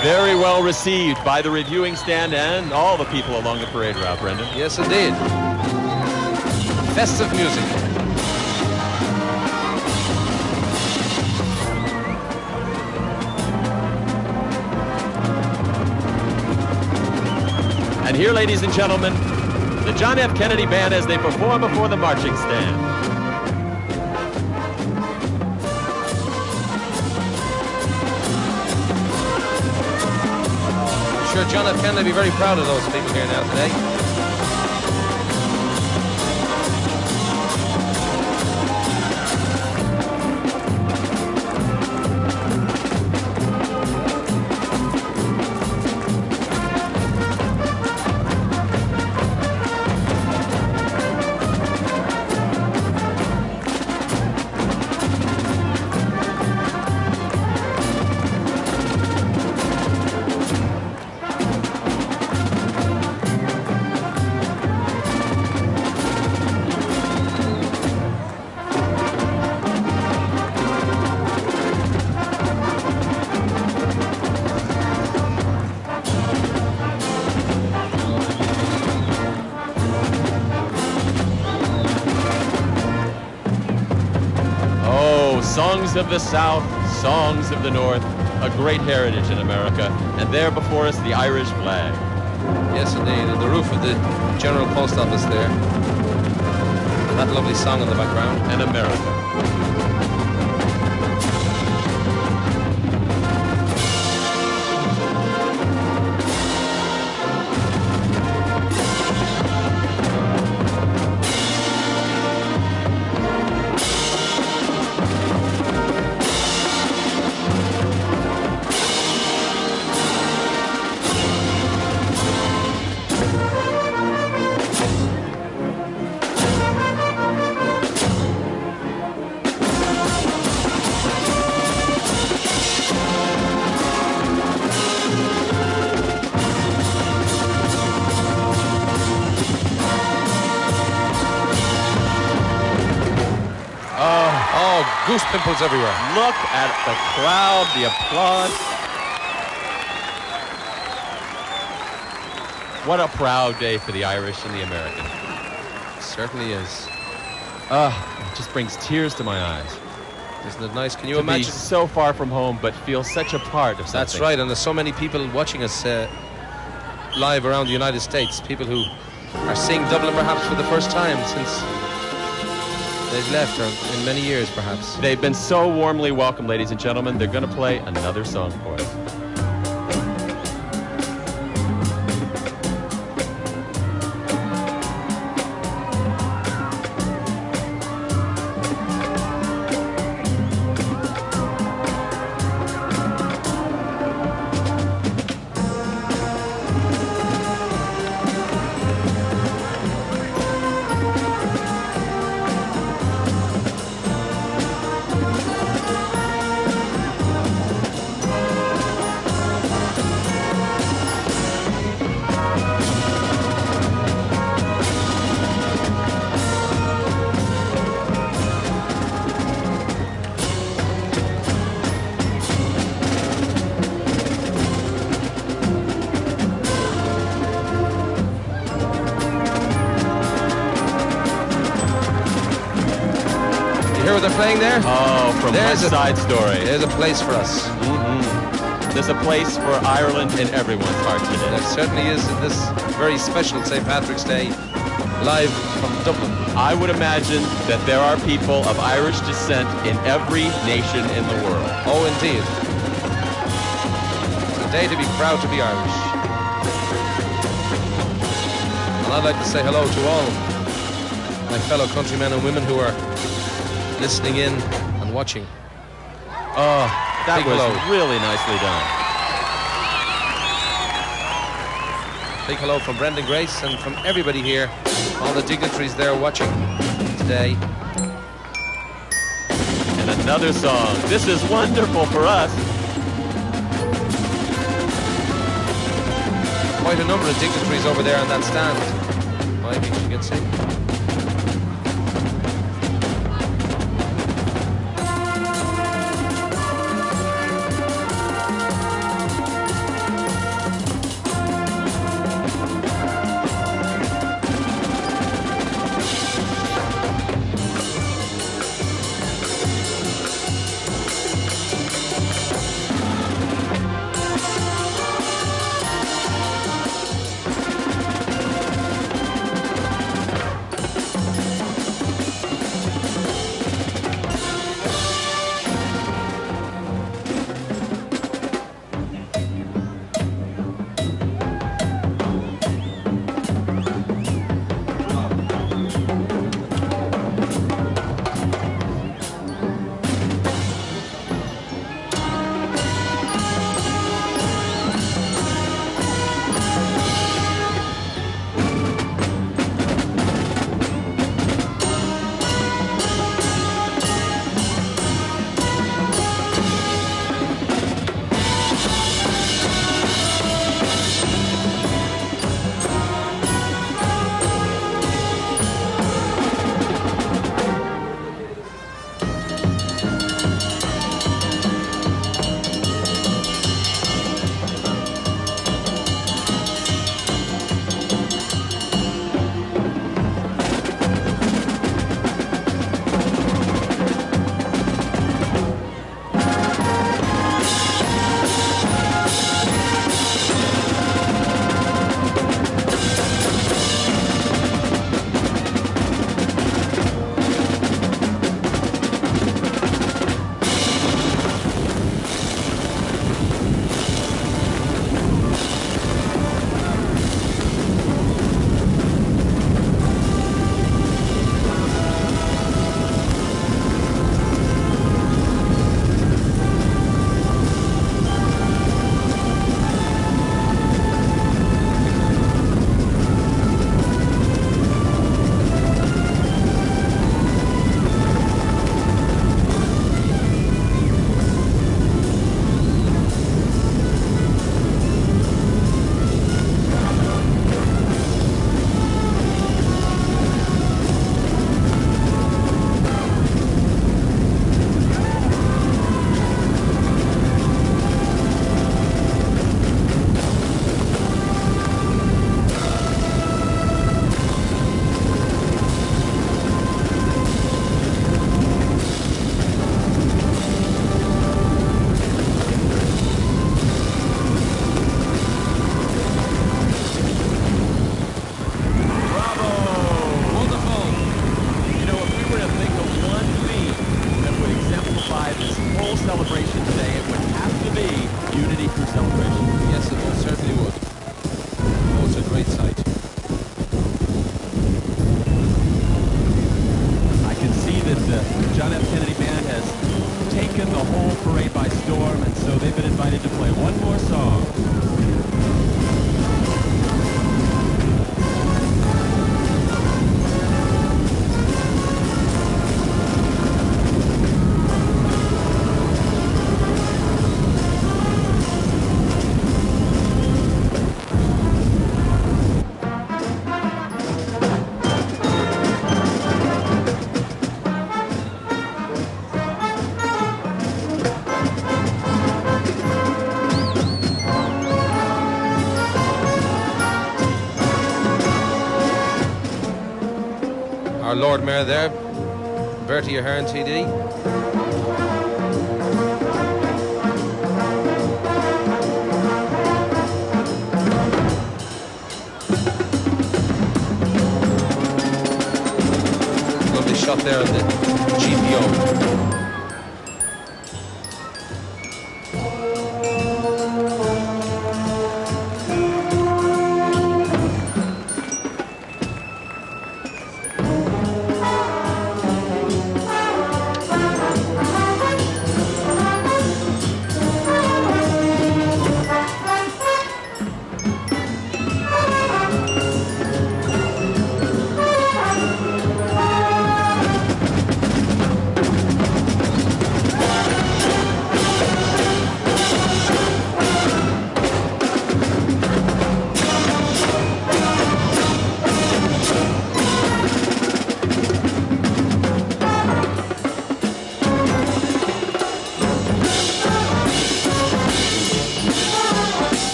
Very well received by the reviewing stand and all the people along the parade route, Brendan.
Yes, indeed. Festive music.
And here, ladies and gentlemen, the John F. Kennedy Band as they perform before the marching stand.
Sure, John F. Kennedy will be very proud of those people here now today.
Songs of the South, songs of the North, a great heritage in America. And there before us, the Irish flag.
Yes, indeed, and the roof of the General Post Office there. And that lovely song in the background.
And America.
goose pimples everywhere.
Look at the crowd, the applause. What a proud day for the Irish and the American.
It certainly is.
It just brings tears to my eyes.
Isn't it nice? Can you
to
imagine?
Be so far from home, but feel such a part of something.
That's right, and there's so many people watching us live around the United States. People who are seeing Dublin perhaps for the first time since they've left, or in many years perhaps.
They've been so warmly welcomed, ladies and gentlemen. They're going to play another song for us.
They're playing there?
Oh, from West Side Story.
There's a place for us.
Mm-hmm. There's a place for Ireland in everyone's heart today.
There certainly is in this very special St. Patrick's Day, live from Dublin.
I would imagine that there are people of Irish descent in every nation in the world.
Oh, indeed. It's a day to be proud to be Irish. And I'd like to say hello to all my fellow countrymen and women who are listening in and watching.
Oh, that was
hello.
Really nicely done.
Big hello from Brendan Grace and from everybody here, all the dignitaries there watching today.
And another song. This is wonderful for us.
Quite a number of dignitaries over there on that stand. I think you can see. Lord Mayor there, Bertie Ahern TD. Lovely shot there on the GPO.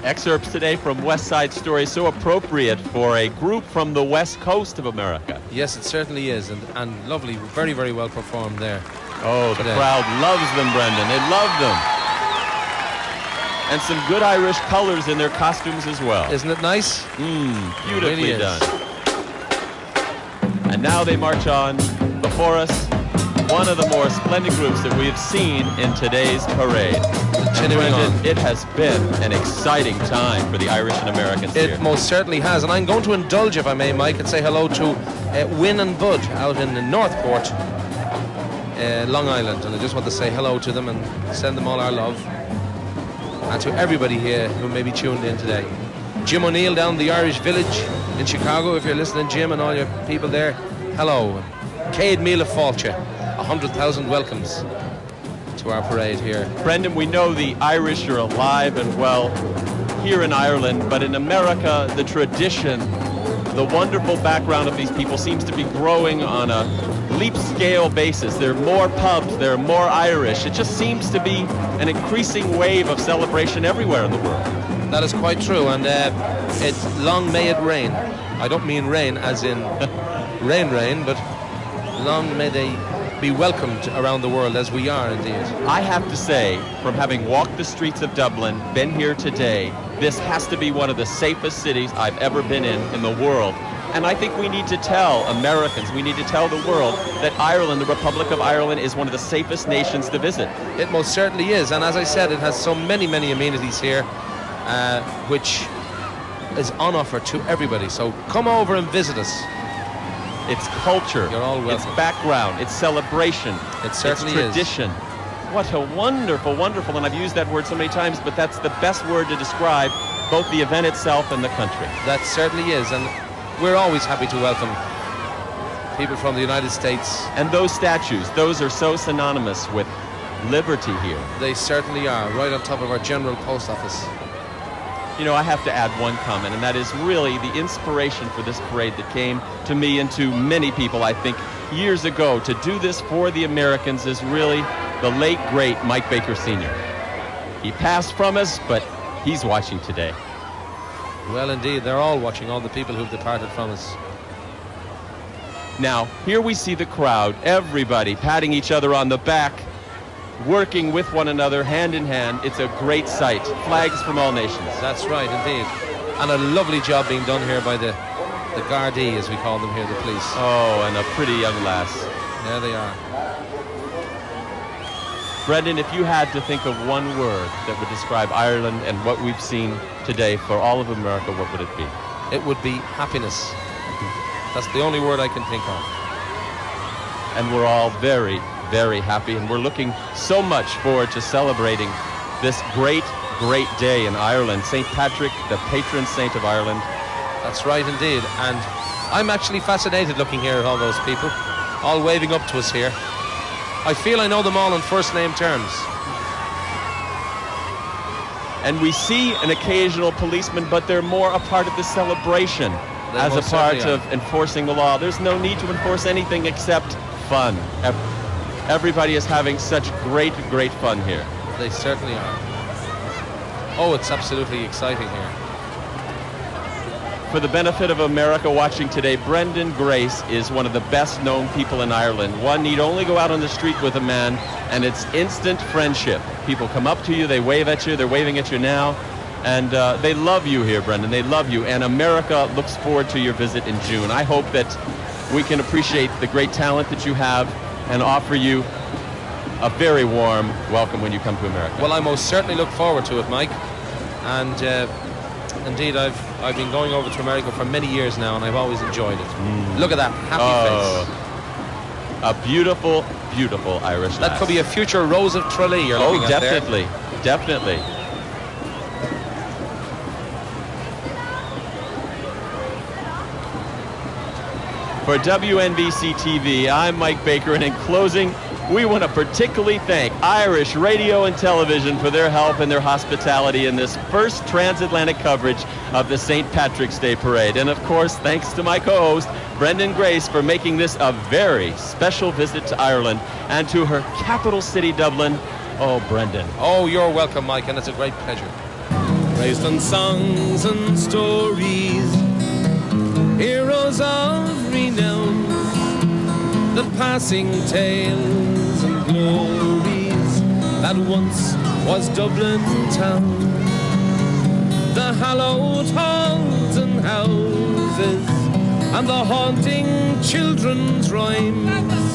Excerpts today from West Side Story, so appropriate for a group from the west coast of America.
Yes, it certainly is, and lovely, very, very well performed there.
Oh, the crowd loves them, Brendan. They love them. And some good Irish colors in their costumes as well.
Isn't it nice?
Beautifully
It really
done. And now they march on before us, one of the more splendid groups that we have seen in today's parade.
Continuing on.
It has been an exciting time for the Irish and Americans here.
It most certainly has, and I'm going to indulge, if I may, Mike, and say hello to Win and Bud out in Northport, Long Island, and I just want to say hello to them and send them all our love, and to everybody here who may be tuned in today. Jim O'Neill down the Irish Village in Chicago, if you're listening, Jim, and all your people there, hello. Céad Míle Fáilte, 100,000 welcomes to our parade here.
Brendan, we know the Irish are alive and well here in Ireland, but in America, the tradition, the wonderful background of these people seems to be growing on a leap scale basis. There are more pubs, there are more Irish. It just seems to be an increasing wave of celebration everywhere in the world.
That is quite true, and it's long may it rain. I don't mean rain as in rain, but long may they be welcomed around the world as we are indeed.
I have to say, from having walked the streets of Dublin, been here today, this has to be one of the safest cities I've ever been in the world. And I think we need to tell Americans, we need to tell the world that Ireland, the Republic of Ireland, is one of the safest nations to visit.
It most certainly is, and as I said, it has so many, many amenities here, which is on offer to everybody. So come over and visit us.
It's culture,
you're all welcome.
It's background, it's celebration,
it certainly
it's tradition. What a wonderful, wonderful, and I've used that word so many times, but that's the best word to describe both the event itself and the country.
That certainly is, and we're always happy to welcome people from the United States.
And those statues, those are so synonymous with liberty here.
They certainly are, right on top of our General Post Office.
You know, I have to add one comment, and that is really the inspiration for this parade that came to me and to many people, I think, years ago. To do this for the Americans is really the late, great Mike Baker Sr. He passed from us, but he's watching today.
Well, indeed, they're all watching, all the people who've departed from us.
Now, here we see the crowd, everybody patting each other on the back, working with one another, hand in hand. It's a great sight. Flags from all nations.
That's right, indeed. And a lovely job being done here by the Gardaí, as we call them here, the police.
Oh, and a pretty young lass.
There they are.
Brendan, if you had to think of one word that would describe Ireland and what we've seen today for all of America, what would it be?
It would be happiness. That's the only word I can think of.
And we're all very, very happy, and we're looking so much forward to celebrating this great, great day in Ireland. St. Patrick, the patron saint of Ireland.
That's right indeed, and I'm actually fascinated looking here at all those people, all waving up to us here. I feel I know them all on first name terms.
And we see an occasional policeman, but they're more a part of the celebration as a part of enforcing the law. There's no need to enforce anything except fun. Everybody is having such great fun here.
They certainly are. Oh, it's absolutely exciting here.
For the benefit of America watching today, Brendan Grace is one of the best known people in Ireland. One need only go out on the street with a man and it's instant friendship. People come up to you, they wave at you, they're waving at you now, and they love you here, Brendan. They love you, and America looks forward to your visit in June. I hope that we can appreciate the great talent that you have and offer you a very warm welcome when you come to America.
Well, I most certainly look forward to it, Mike. And indeed, I've been going over to America for many years now, and I've always enjoyed it. Look at that happy face.
A beautiful Irish
That
lass.
could be a future Rose of Tralee you're looking at there.
Definitely. For WNBC TV, I'm Mike Baker, and in closing, we want to particularly thank Irish Radio and Television for their help and their hospitality in this first transatlantic coverage of the St. Patrick's Day Parade. And of course, thanks to my co-host, Brendan Grace, for making this a very special visit to Ireland and to her capital city, Dublin. Oh, Brendan.
Oh, you're welcome, Mike, and it's a great pleasure.
Raised on songs and stories, heroes of renown, the passing tales and glories that once was Dublin town. The hallowed halls and houses and the haunting children's rhymes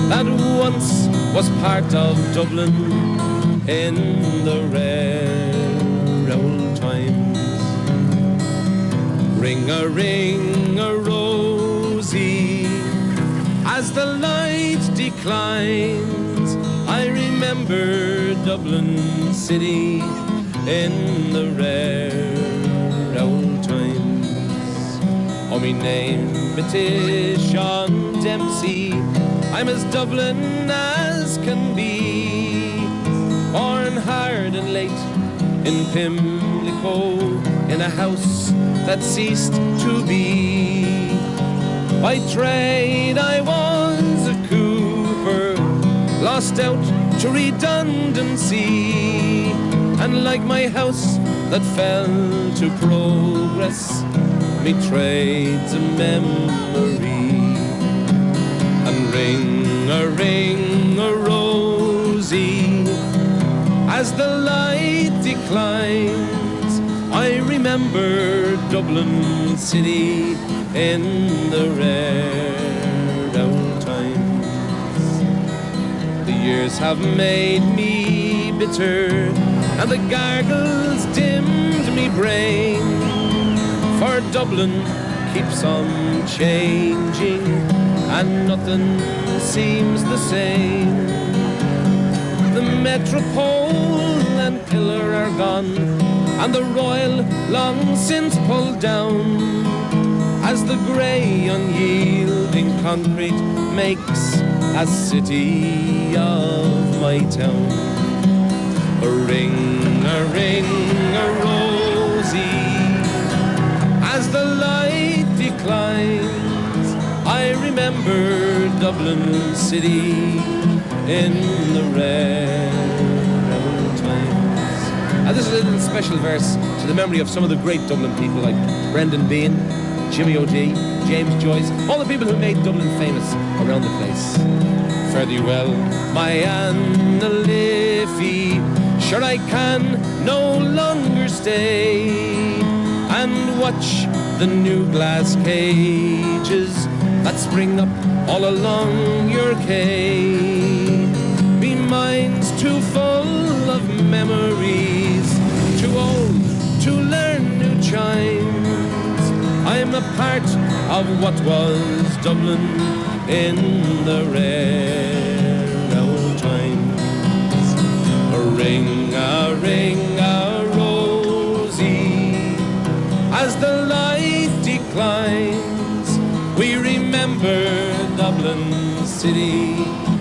that once was part of Dublin in the rare old times. Ring a rosy as the light declines. I remember Dublin city in the rare old times. Oh, me name British on Dempsey, I'm as Dublin as can be. Born hard and late in Pimlico, in a house that ceased to be. By trade I was a cooper, lost out to redundancy, and like my house that fell to progress, me trade's a memory. And ring a rosy as the light declines. I remember Dublin city in the rare old times. The years have made me bitter, and the gargles dimmed me brain. For Dublin keeps on changing, and nothing seems the same. The Metropole and Pillar are gone, and the Royal long since pulled down, as the grey unyielding concrete makes a city of my town. A ring a rosy as the light declines. I remember Dublin city in the rare old times. And this is a little special verse to the memory of some of the great Dublin people like Brendan Behan, Jimmy O'D, James Joyce, all the people who made Dublin famous around the place. Fare thee well, my Anna Liffey, sure I can no longer stay and watch the new glass cages that spring up all along your quay. Me mind's too full of memories, too old to learn new chimes. I'm a part of what was Dublin in the rare old times. Ring a rosy as the light declines. remember Dublin City.